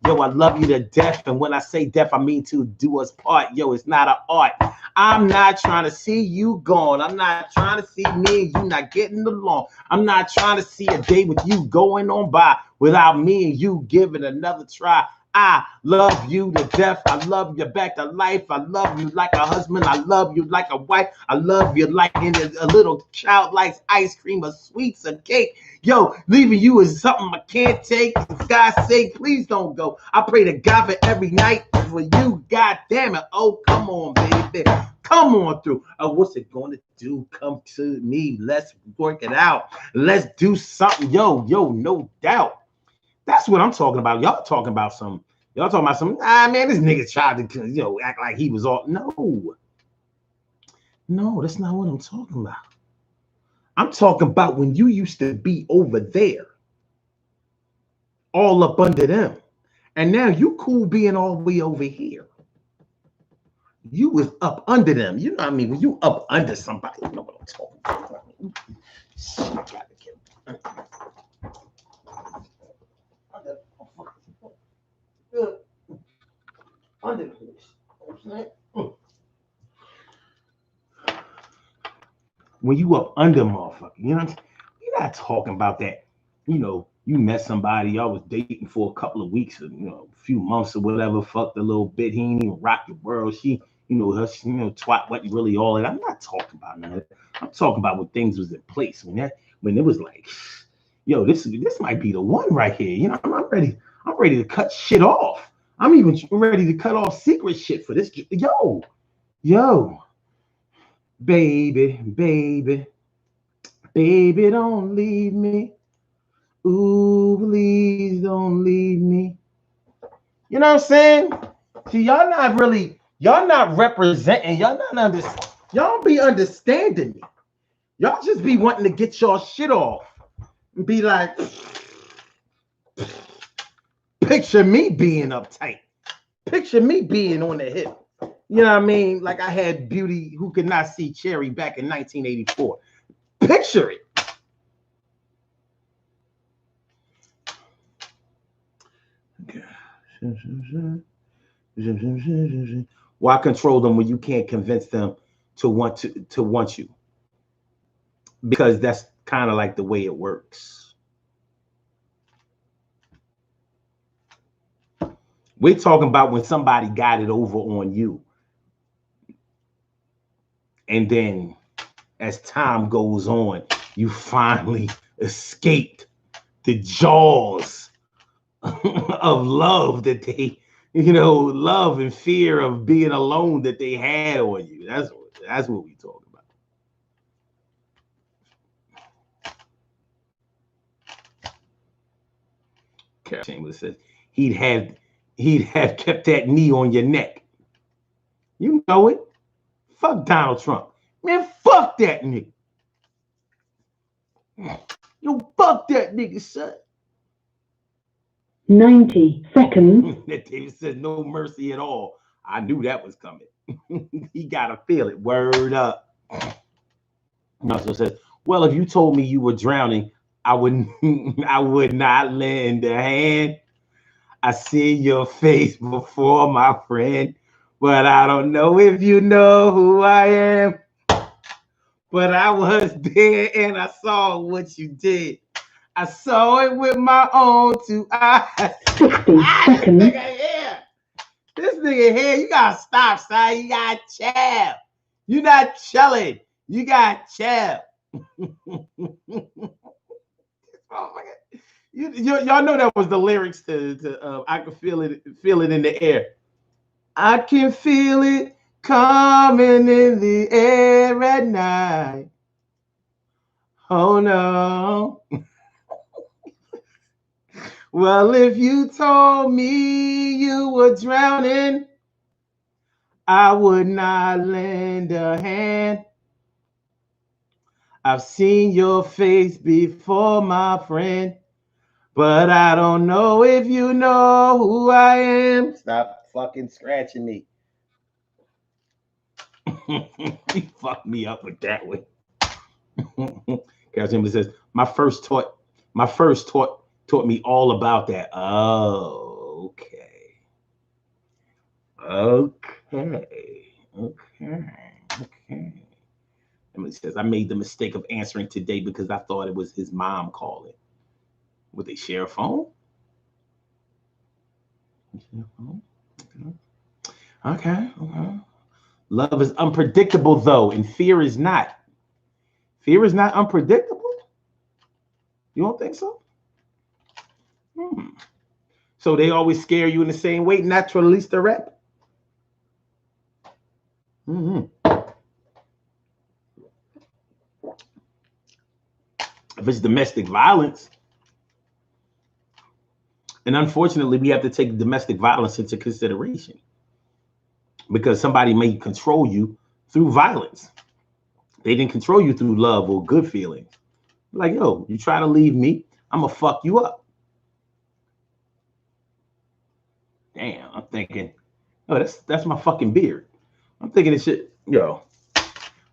Yo, I love you to death. And when I say death, I mean to do us part. Yo, it's not an art. I'm not trying to see you gone. I'm not trying to see me and you not getting along. I'm not trying to see a day with you going on by without me and you giving another try. I love you to death. I love you back to life. I love you like a husband. I love you like a wife. I love you like in a little child likes ice cream or sweets or cake. Yo, leaving you is something I can't take. For God's sake, please don't go. I pray to God for every night for you. God damn it. Oh, come on, baby. Come on through. Oh, what's it going to do? Come to me. Let's work it out. Let's do something. Yo, no doubt. That's what I'm talking about. Y'all talking about some, man, this nigga tried to, act like he was all. No, that's not what I'm talking about. I'm talking about when you used to be over there, all up under them. And now you cool being all the way over here. You was up under them. You know what I mean? When you up under somebody, you know what I'm talking about. Under when you up under motherfucker, you know what I'm saying? You're not talking about that. You met somebody, y'all was dating for a couple of weeks or a few months or whatever, fucked a little bit. He ain't even rock your world. She, her, twat wasn't really all that. I'm not talking about none of that. I'm talking about when things was in place. When it was like, yo, this might be the one right here. I'm ready to cut shit off. I'm even ready to cut off secret shit for this. Yo. Baby, don't leave me. Ooh, please don't leave me. You know what I'm saying? See, y'all not representing, y'all don't be understanding me. Y'all just be wanting to get y'all shit off and be like, picture me being uptight. Picture me being on the hip. You know what I mean? Like I had Beauty Who Could Not See Cherry back in 1984. Picture it. Why control them when you can't convince them to want you? Because that's kind of like the way it works. We're talking about when somebody got it over on you. And then as time goes on, you finally escaped the jaws of love that they, love and fear of being alone that they had on you. That's what we talk about. Carol Chambers says he'd have kept that knee on your neck. You know it. Fuck Donald Trump. Man, fuck that nigga. Yo, fuck that nigga, son. 90 seconds. David says no mercy at all. I knew that was coming. He gotta feel it. Word up. Also says, well, if you told me you were drowning, I would I would not lend a hand. I see your face before, my friend, but I don't know if you know who I am. But I was there and I saw what you did. I saw it with my own two eyes. 50 seconds. This nigga here, you gotta stop, son. You gotta chill. You're not chilling. You gotta chill. Oh my God. Y'all know that was the lyrics to I can feel it in the air. I can feel it coming in the air at night. Oh no. Well, if you told me you were drowning, I would not lend a hand. I've seen your face before, my friend, but I don't know if you know who I am. Stop fucking scratching me. He fucked me up with that one. Captain says, my first taught me all about that. Oh, okay. Emily says, I made the mistake of answering today because I thought it was his mom calling. Would they share a phone? Okay. Love is unpredictable, though, and fear is not. Fear is not unpredictable? You don't think so? So they always scare you in the same way, not to release the rep? If it's domestic violence, and unfortunately, we have to take domestic violence into consideration because somebody may control you through violence. They didn't control you through love or good feelings. Like, yo, you try to leave me, I'm gonna fuck you up. Damn, I'm thinking, oh, that's my fucking beard. I'm thinking this shit, yo.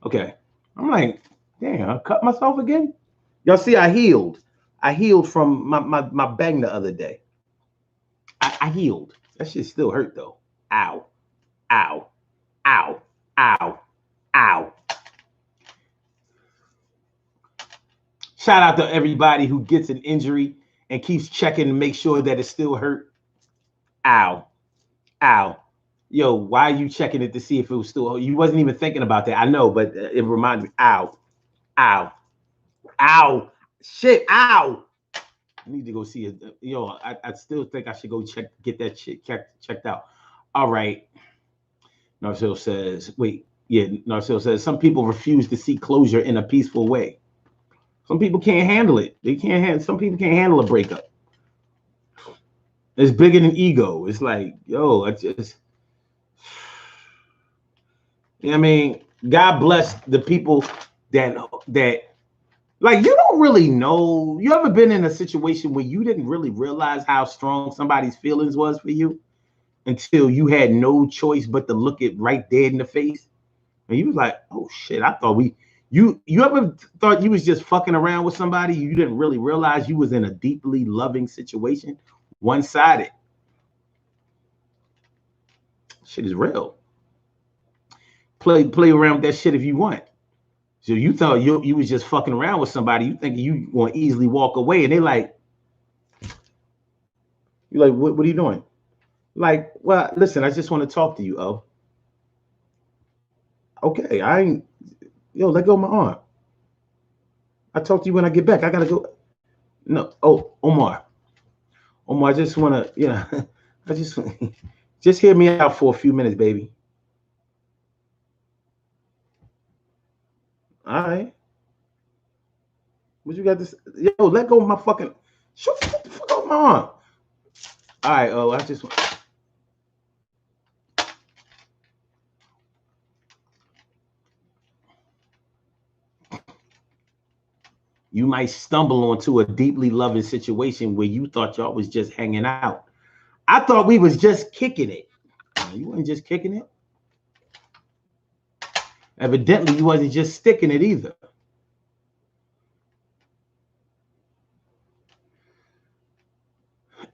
Okay. I'm like, damn, I cut myself again. Y'all see, I healed. I healed from my bang the other day. I healed. That shit still hurt though. Ow. Ow. Ow. Ow. Ow. Shout out to everybody who gets an injury and keeps checking to make sure that it still hurt. Ow. Ow. Yo, why are you checking it to see if it was still? You wasn't even thinking about that. I know, but it reminds me. Ow. Ow. Ow. Shit. Ow. I need to go see it. Yo, I still think I should go get that shit checked out. All right. Narcille says, Narcille says, some people refuse to seek closure in a peaceful way. Some people can't handle it. Some people can't handle a breakup. It's bigger than ego. It's like, yo, I just, you know what I mean? God bless the people that like, you don't really know. You ever been in a situation where you didn't really realize how strong somebody's feelings was for you until you had no choice but to look it right dead in the face? And you was like, oh shit, I thought you ever thought you was just fucking around with somebody? You didn't really realize you was in a deeply loving situation, one-sided. Shit is real. Play around with that shit if you want. So you thought you was just fucking around with somebody, you think you want to easily walk away, and they like, you're like, what are you doing? Like, well, listen, I just want to talk to you, oh. Okay, I ain't, yo, let go of my arm. I talk to you when I get back. I gotta go. No, oh, Omar, I just want to, I just hear me out for a few minutes, baby. All right. What you got this? Yo, let go of my fucking. Shoot the fuck off my arm. All right. Oh, I just. You might stumble onto a deeply loving situation where you thought y'all was just hanging out. I thought we was just kicking it. You weren't just kicking it. Evidently, you wasn't just sticking it either.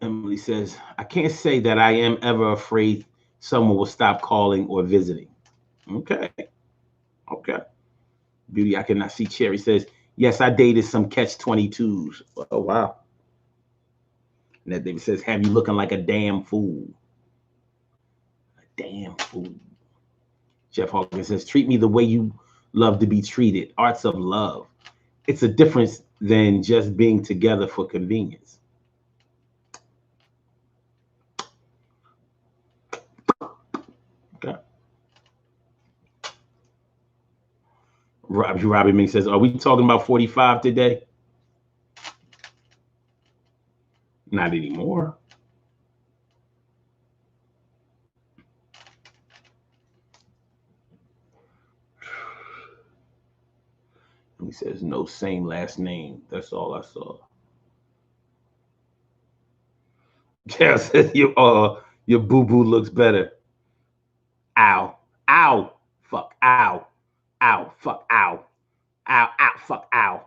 Emily says, I can't say that I am ever afraid someone will stop calling or visiting. Okay. Okay. Beauty, I cannot see. Cherry says, yes, I dated some catch-22s. Oh, wow. And that David says, have you looking like a damn fool? A damn fool. Jeff Hawkins says, treat me the way you love to be treated. Arts of love. It's a difference than just being together for convenience. Okay. Robbie Ming says, are we talking about 45 today? Not anymore. He says, no, same last name. That's all I saw. Yeah, says your boo-boo looks better. Ow. Ow. Fuck. Ow. Ow. Fuck. Ow. Ow. Ow. Fuck. Ow.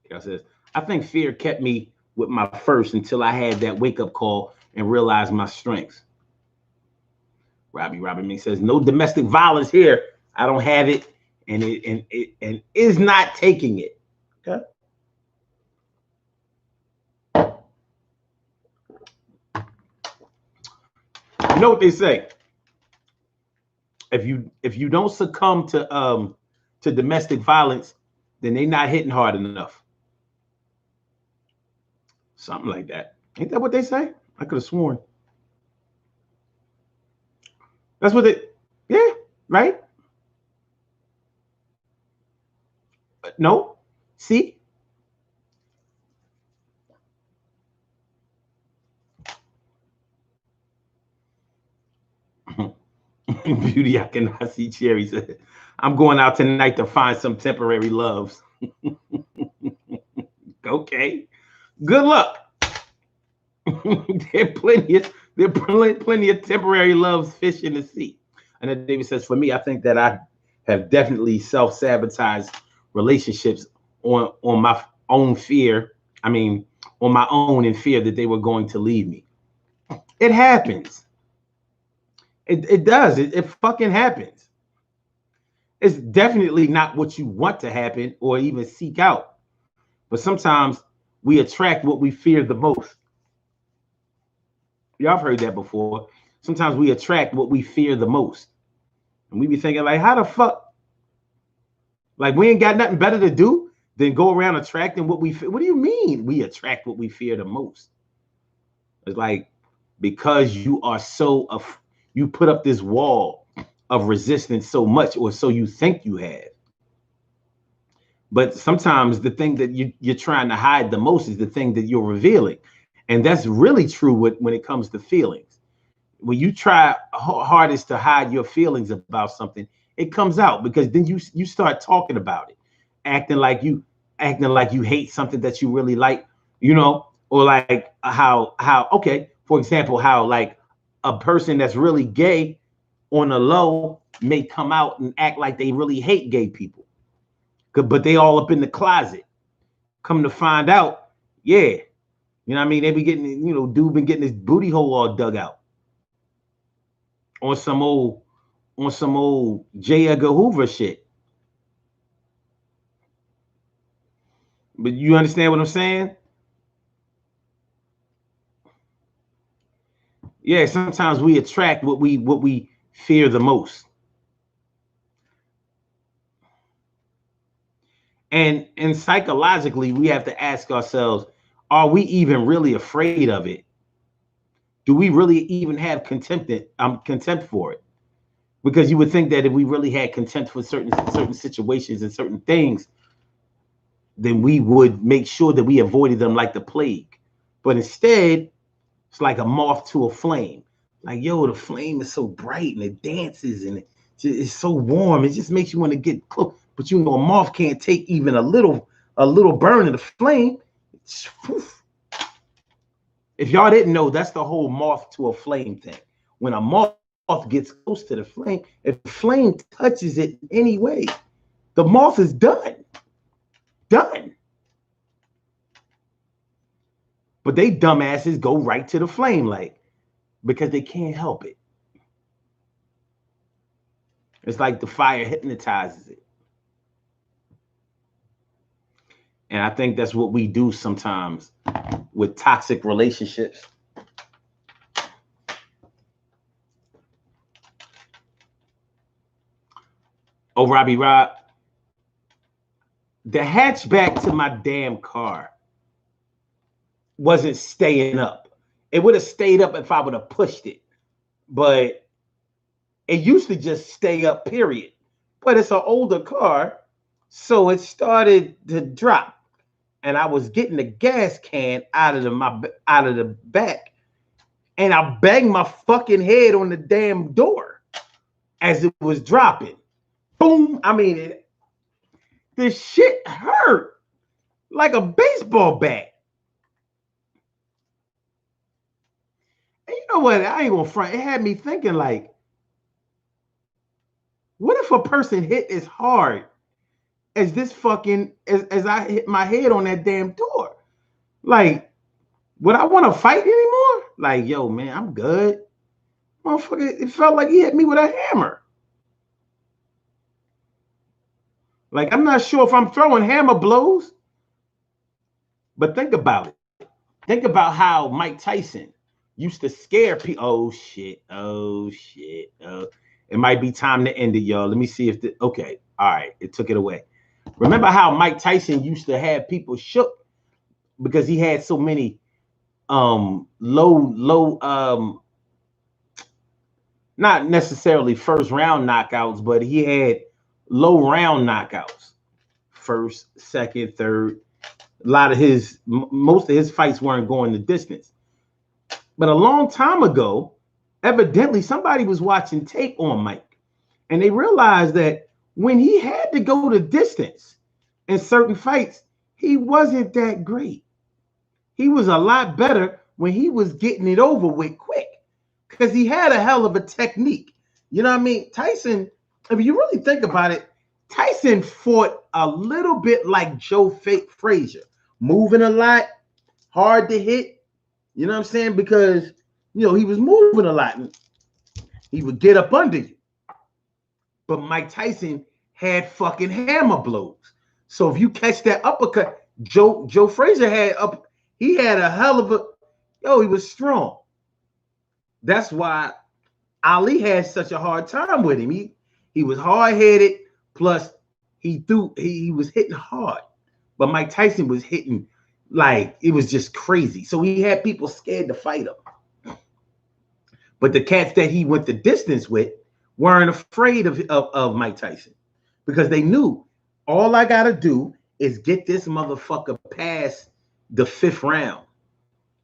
Yeah, says, I think fear kept me with my first until I had that wake-up call and realized my strengths. Robbie me says, no domestic violence here. I don't have it, and it is not taking it. Okay. You know what they say? If you don't succumb to domestic violence, then they're not hitting hard enough. Something like that. Ain't that what they say? I could have sworn. That's what they, yeah, right? No. See? Beauty, I cannot see. Cherry said, I'm going out tonight to find some temporary loves. Okay. Good luck. There are plenty of temporary loves fish in the sea. And then David says, for me, I think that I have definitely self-sabotaged relationships on my own fear. I mean, on my own in fear that they were going to leave me. It happens. It does. It fucking happens. It's definitely not what you want to happen or even seek out. But sometimes we attract what we fear the most. Y'all have heard that before. Sometimes we attract what we fear the most. And we be thinking, like, how the fuck? Like, we ain't got nothing better to do than go around attracting what we fear. What do you mean we attract what we fear the most? It's like, because you are you put up this wall of resistance so much, or so you think you have. But sometimes the thing that you're trying to hide the most is the thing that you're revealing. And that's really true when it comes to feelings. When you try hardest to hide your feelings about something, it comes out, because then you start talking about it, acting like you hate something that you really like, or like how okay, for example, how like a person that's really gay on the low may come out and act like they really hate gay people, but they all up in the closet. Come to find out, yeah, you know what I mean? They be getting, dude been getting his booty hole all dug out on some old J. Edgar Hoover shit. But you understand what I'm saying? Yeah, sometimes we attract what we fear the most. And psychologically, we have to ask ourselves, are we even really afraid of it? Do we really even have contempt for it? Because you would think that if we really had contempt for certain situations and certain things, then we would make sure that we avoided them like the plague. But instead, it's like a moth to a flame. Like, yo, the flame is so bright and it dances and it's so warm. It just makes you want to get close. But you know, a moth can't take even a little burn of the flame. If y'all didn't know, that's the whole moth to a flame thing. When a moth gets close to the flame, if the flame touches it anyway, the moth is done. Done. But they dumbasses go right to the flame, like, because they can't help it. It's like the fire hypnotizes it. And I think that's what we do sometimes with toxic relationships. Oh, Robbie Rob, the hatchback to my damn car wasn't staying up. It would have stayed up if I would have pushed it. But it used to just stay up, period. But it's an older car, so it started to drop. And I was getting the gas can out of the back, and I banged my fucking head on the damn door as it was dropping. Boom! I mean, this shit hurt like a baseball bat. And you know what? I ain't gonna front. It had me thinking, like, what if a person hit as hard as this fucking as I hit my head on that damn door? Like, would I want to fight anymore? Like, yo, man, I'm good. Motherfucker, it felt like he hit me with a hammer. Like, I'm not sure if I'm throwing hammer blows, but think about it. Think about how Mike Tyson used to scare people. Oh shit. It might be time to end it, y'all. Let me see if okay. All right, it took it away. Remember how Mike Tyson used to have people shook because he had so many low not necessarily first round knockouts, but he had low round knockouts. First, second, third. Most of his fights weren't going the distance. But a long time ago, evidently somebody was watching tape on Mike, and they realized that when he had to go the distance in certain fights, he wasn't that great. He was a lot better when he was getting it over with quick, because he had a hell of a technique. You know what I mean? Tyson, if you really think about it, Tyson fought a little bit like Joe Frazier, moving a lot, hard to hit. You know what I'm saying? Because, you know, he was moving a lot. And he would get up under you. But Mike Tyson had fucking hammer blows. So if you catch that uppercut, Joe Frazier he had a hell of he was strong. That's why Ali had such a hard time with him. He was hard-headed, plus he was hitting hard. But Mike Tyson was hitting like it was just crazy. So he had people scared to fight him. But the cats that he went the distance with weren't afraid of Mike Tyson, because they knew all I got to do is get this motherfucker past the 5th round,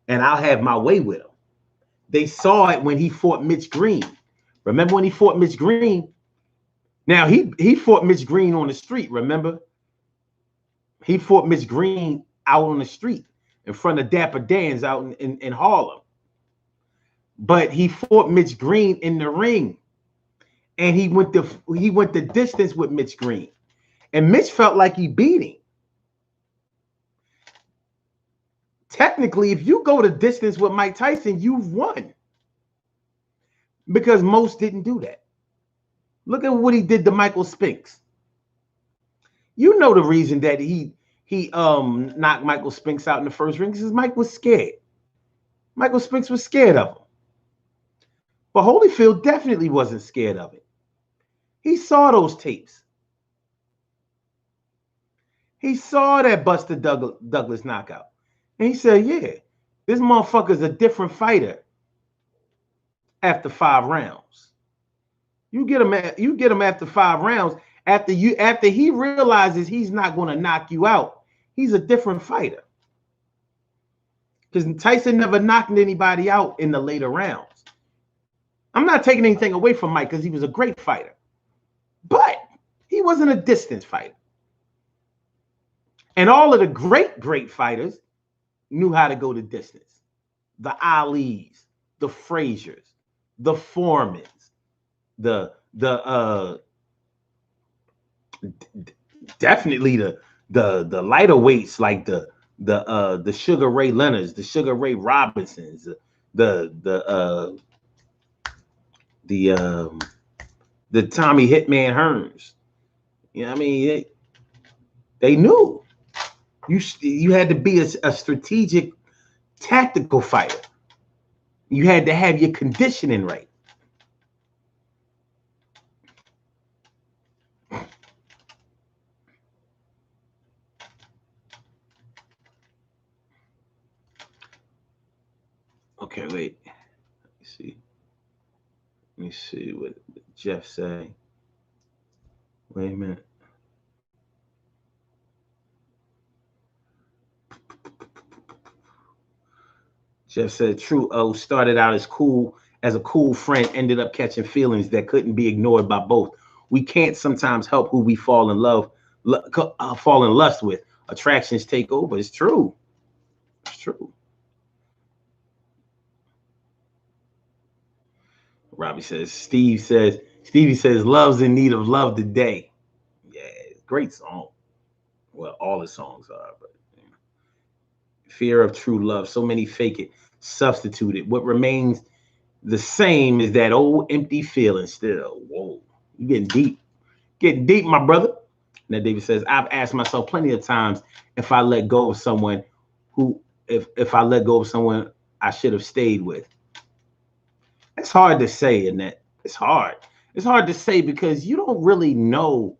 and I'll have my way with him. They saw it when he fought Mitch Green. Remember when he fought Mitch Green? Now, he fought Mitch Green on the street, remember? He fought Mitch Green out on the street in front of Dapper Dan's out in Harlem. But he fought Mitch Green in the ring. And he went the distance with Mitch Green. And Mitch felt like he beat him. Technically, if you go the distance with Mike Tyson, you've won. Because most didn't do that. Look at what he did to Michael Spinks. You know the reason that he knocked Michael Spinks out in the first ring, because Mike was scared. Michael Spinks was scared of him. But Holyfield definitely wasn't scared of it. He saw those tapes. He saw that Buster Douglas knockout. And he said, yeah, this motherfucker's a different fighter after 5 rounds. You get him after 5 rounds. After he realizes he's not going to knock you out, he's a different fighter. Because Tyson never knocked anybody out in the later rounds. I'm not taking anything away from Mike, because he was a great fighter. But He wasn't a distance fighter. And all of the great fighters knew how to go the distance. The Alis, the Fraziers, the Foremans, the definitely the lighter weights like the Sugar Ray Leonards, the Sugar Ray Robinsons, the Tommy Hitman Hearns. You know what I mean? They knew you had to be a strategic, tactical fighter. You had to have your conditioning right. Okay, wait. Let me see what Jeff say. Wait a minute. Jeff said, "True O started out as a cool friend, ended up catching feelings that couldn't be ignored by both. We can't sometimes help who we fall in lust with. Attractions take over." It's true. It's true. Stevie says, "Love's in need of love today." Yeah, great song. Well, all the songs are, but fear of true love. So many fake it, substitute it. What remains the same is that old empty feeling still. Whoa, you getting deep, my brother. Ned Davis says, "I've asked myself plenty of times if I let go of someone if I let go of someone I should have stayed with." It's hard to say, Annette. It's hard. It's hard to say because you don't really know.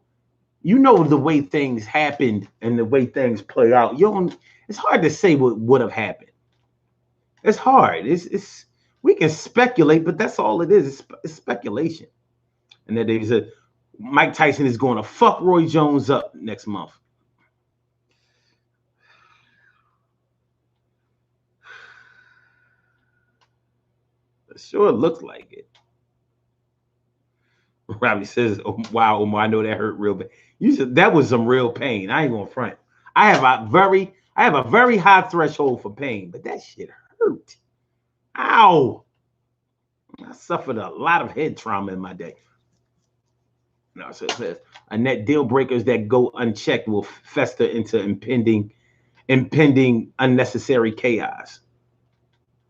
You know the way things happened and the way things play out. You don't. It's hard to say what would have happened. It's hard. It's we can speculate, but that's all it is. It's speculation. And then they said Mike Tyson is going to fuck Roy Jones up next month. It sure looks like it. Robbie says, "Oh, wow, Omar, I know that hurt real bad." You said that was some real pain. I ain't gonna front. I have a very high threshold for pain, but that shit hurt. Ow! I suffered a lot of head trauma in my day. No, so it says Annette, deal breakers that go unchecked will fester into impending unnecessary chaos.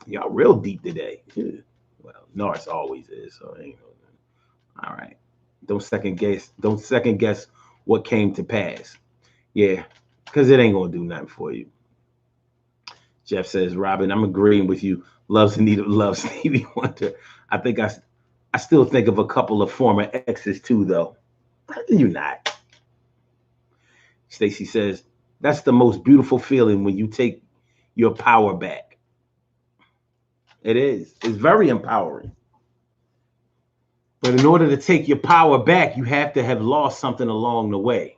Y'all real deep today. Yeah. Well, Norris always is. So ain't no. All right. Don't second guess what came to pass. Yeah, because it ain't gonna do nothing for you. Jeff says, "Robin, I'm agreeing with you. Loves Anita, loves Stevie Wonder. I think I still think of a couple of former exes too, though." You're not. Stacy says, "That's the most beautiful feeling when you take your power back." It is. It's very empowering. But in order to take your power back, you have to have lost something along the way.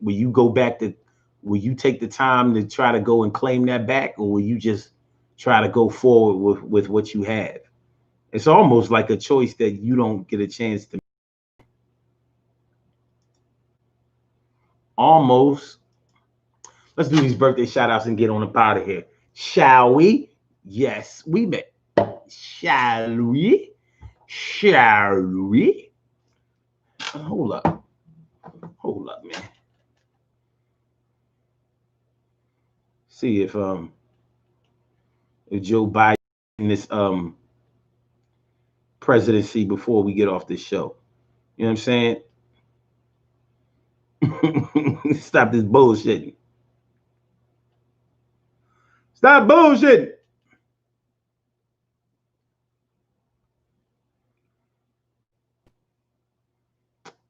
Will you go back to, will you take the time to try to go and claim that back, or will you just try to go forward with what you have? It's almost like a choice that you don't get a chance to. Almost. Let's do these birthday shout outs and get on up out of here. Shall we? Yes, we may. Shall we? Shall we? Hold up. Hold up, man. See if Joe Biden in this presidency before we get off this show. You know what I'm saying? Stop this bullshitting. Stop bullshitting.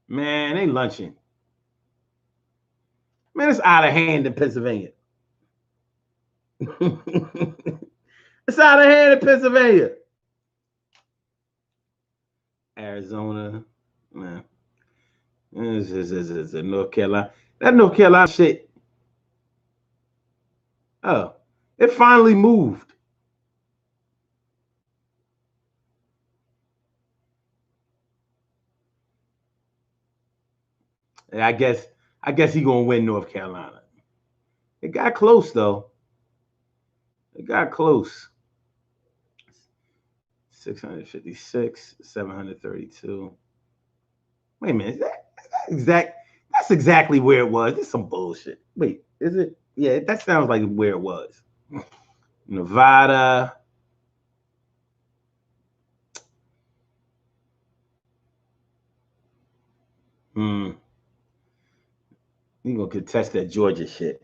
Man, they lunching. Man, it's out of hand in Pennsylvania. It's out of hand in Pennsylvania. Arizona, man. This is North Carolina. That North Carolina shit. Oh, it finally moved. And I guess he gonna win North Carolina. It got close though. It got close. 656, 732. Wait a minute, is that exact? That's exactly where it was. It's some bullshit. Wait, is it? Yeah, that sounds like where it was. Nevada. You gonna contest that Georgia shit?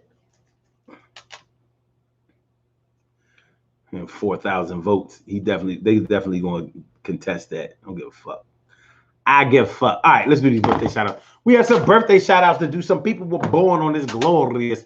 And 4,000 votes. They definitely gonna contest that. I don't give a fuck. I give a fuck. All right, let's do these birthday shout outs. We have some birthday shout outs to do. Some people were born on this glorious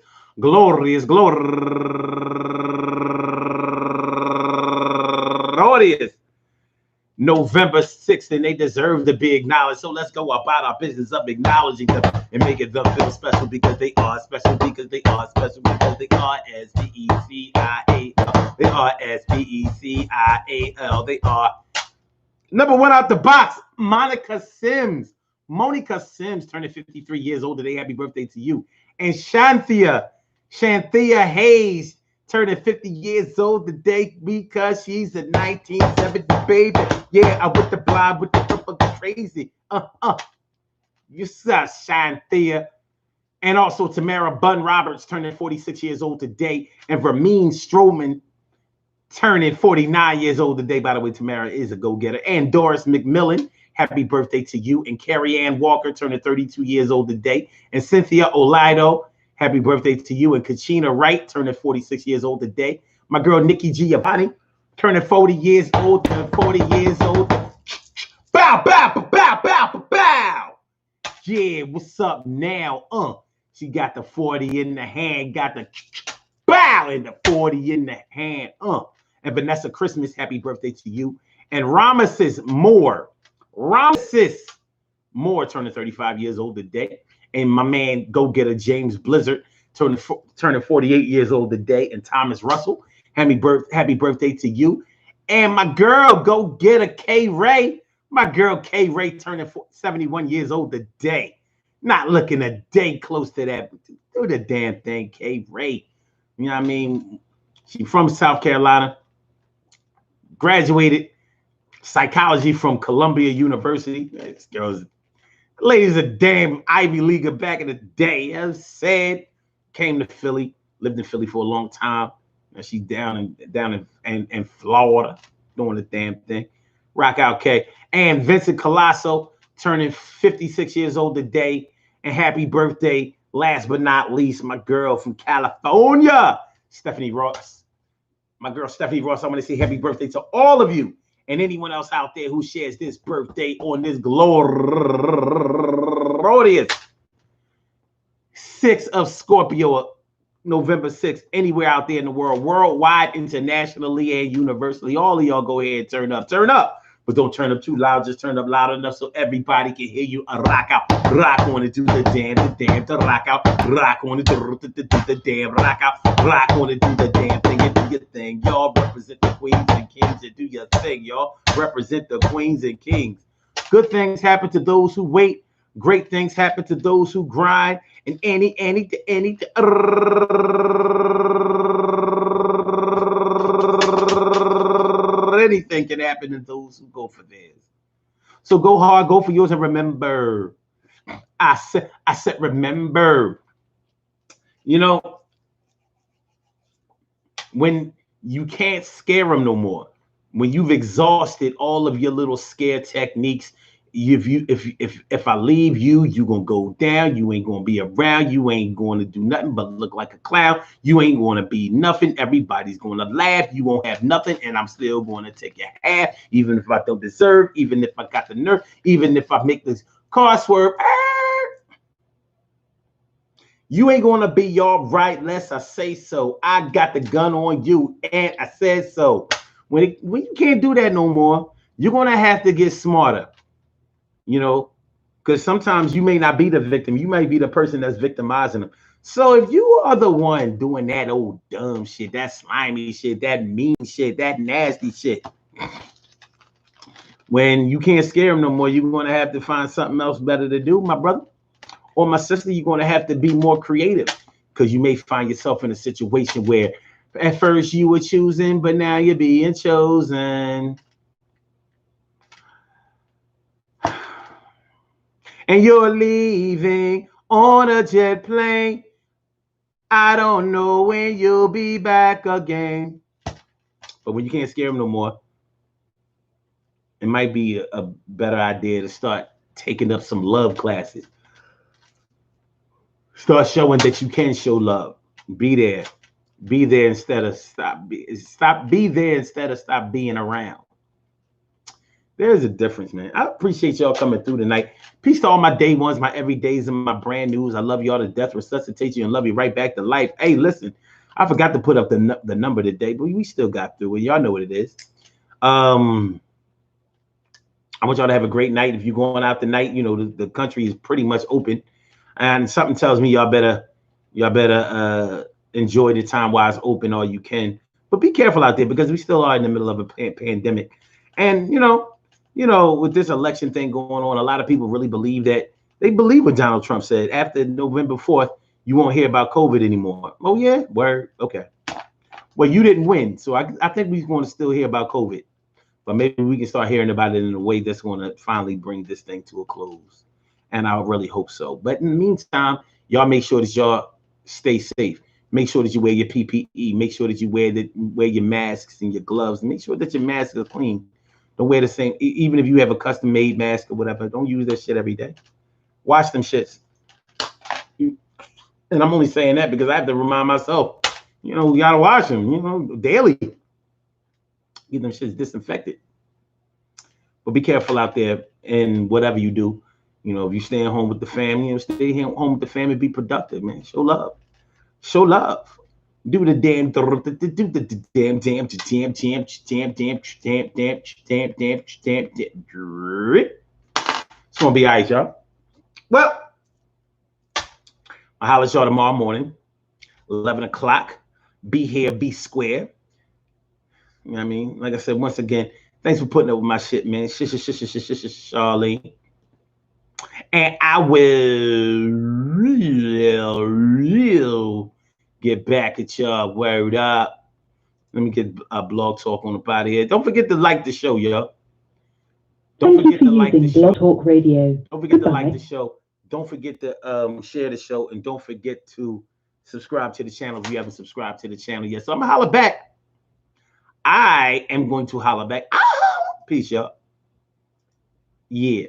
November 6th, and they deserve to be acknowledged. So let's go about our business of acknowledging them and making them feel special because they are special, because they are special, because they are S-P-E-C-I-A-L. They are S-P-E-C-I-A-L. They are number one out the box, Monica Sims. Monica Sims turning 53 years old today. Happy birthday to you. And Shanthia Hayes turning 50 years old today because she's a 1970 baby. Yeah, I with the blind, with the purple crazy. You saw Shanthia. And also Tamara Bunn Roberts turning 46 years old today. And Vermeen Stroman turning 49 years old today. By the way, Tamara is a go-getter. And Doris McMillan, happy birthday to you. And Carrie Ann Walker turning 32 years old today. And Cynthia Olido, happy birthday to you. And Kachina Wright turning 46 years old today. My girl Nikki Giovanni turning 40 years old. Bow, bow, bow, bow, bow, bow. Yeah, what's up now? She got the 40 in the hand, got the bow in the 40 in the hand. And Vanessa Christmas, happy birthday to you. And Ramesis Moore turning 35 years old today. And my man, go-getter James Blizzard, turning 48 years old today. And Thomas Russell, happy birthday to you. And my girl, go-getter Kay Ray, turning 71 years old today. Not looking a day close to that, but do the damn thing, Kay Ray. You know what I mean? She's from South Carolina, graduated psychology from Columbia University. This lady's a damn Ivy Leaguer back in the day. As said, came to Philly, lived in Philly for a long time. And she's down in Florida doing the damn thing. Rock out, K. And Vincent Colasso turning 56 years old today. And happy birthday, last but not least, my girl from California, Stephanie Ross. My girl Stephanie Ross, I want to say happy birthday to all of you and anyone else out there who shares this birthday on this glorious 6th of Scorpio, November 6th, anywhere out there in the world, worldwide, internationally, and universally. All of y'all go ahead and turn up. But don't turn up too loud. Just turn up loud enough so everybody can hear you. Rock out, rock on it, do the damn, to rock out, rock on it, do the damn, rock out, rock on it, do the damn thing, and do your thing. Y'all represent the queens and kings and do your thing. Y'all represent the queens and kings. Good things happen to those who wait. Great things happen to those who grind. And anything can happen to those who go for theirs. So go hard, go for yours, and remember. I said, remember. You know, when you can't scare them no more, when you've exhausted all of your little scare techniques, if I leave you, you're gonna go down, you ain't gonna be around, you ain't gonna do nothing but look like a clown, you ain't gonna be nothing, everybody's gonna laugh, you won't have nothing, and I'm still gonna take your half, even if I don't deserve, even if I got the nerve, even if I make this car swerve. You ain't gonna be y'all right unless I say so. I got the gun on you, and I said so. When you can't do that no more, you're gonna have to get smarter. You know, because sometimes you may not be the victim. You may be the person that's victimizing them. So if you are the one doing that old dumb shit, that slimy shit, that mean shit, that nasty shit, when you can't scare them no more, you're going to have to find something else better to do, my brother. or my sister, you're going to have to be more creative, because you may find yourself in a situation where at first you were choosing, but now you're being chosen. And you're leaving on a jet plane. I don't know when you'll be back again. But when you can't scare them no more, it might be a better idea to start taking up some love classes. Start showing that you can show love. Be there. Be there instead of be there instead of stop being around. There's a difference, man. I appreciate y'all coming through tonight. Peace to all my day ones, my everydays, and my brand news. I love y'all to death, resuscitate you, and love you right back to life. Hey, listen, I forgot to put up the number today, but we still got through it. Y'all know what it is. I want y'all to have a great night. If you're going out tonight, you know the country is pretty much open, and something tells me y'all better enjoy the time while it's open all you can. But be careful out there, because we still are in the middle of a pandemic, and you know, with this election thing going on, a lot of people really believe what Donald Trump said. After November 4th, you won't hear about COVID anymore. Oh yeah, word, okay. Well, you didn't win, so I think we're going to still hear about COVID. But maybe we can start hearing about it in a way that's going to finally bring this thing to a close. And I really hope so. But in the meantime, y'all make sure that y'all stay safe. Make sure that you wear your PPE. Make sure that you wear your masks and your gloves. Make sure that your masks are clean. Don't wear the same, even if you have a custom-made mask or whatever. Don't use that shit every day. Wash them shits. And I'm only saying that because I have to remind myself, we gotta wash them, daily. Get them shits disinfected. But be careful out there in whatever you do. If you're staying home with the family, stay home with the family, be productive, man. Show love. Show love. Do the damn. It's gonna be all right, y'all. Well, I'll holler at y'all tomorrow morning, 11 o'clock. Be here, be square. You know what I mean? Like I said, once again, thanks for putting up with my shit, man. Charlie. And I will real get back at y'all. Word up. Let me get a blog talk on the out of here. Don't forget to like the show, y'all. Thank you for using Blog Talk Radio. Don't forget to like the show. Don't forget to share the show. And don't forget to subscribe to the channel if you haven't subscribed to the channel yet. So I'm going to holler back. I am going to holler back. Peace, y'all. Yeah.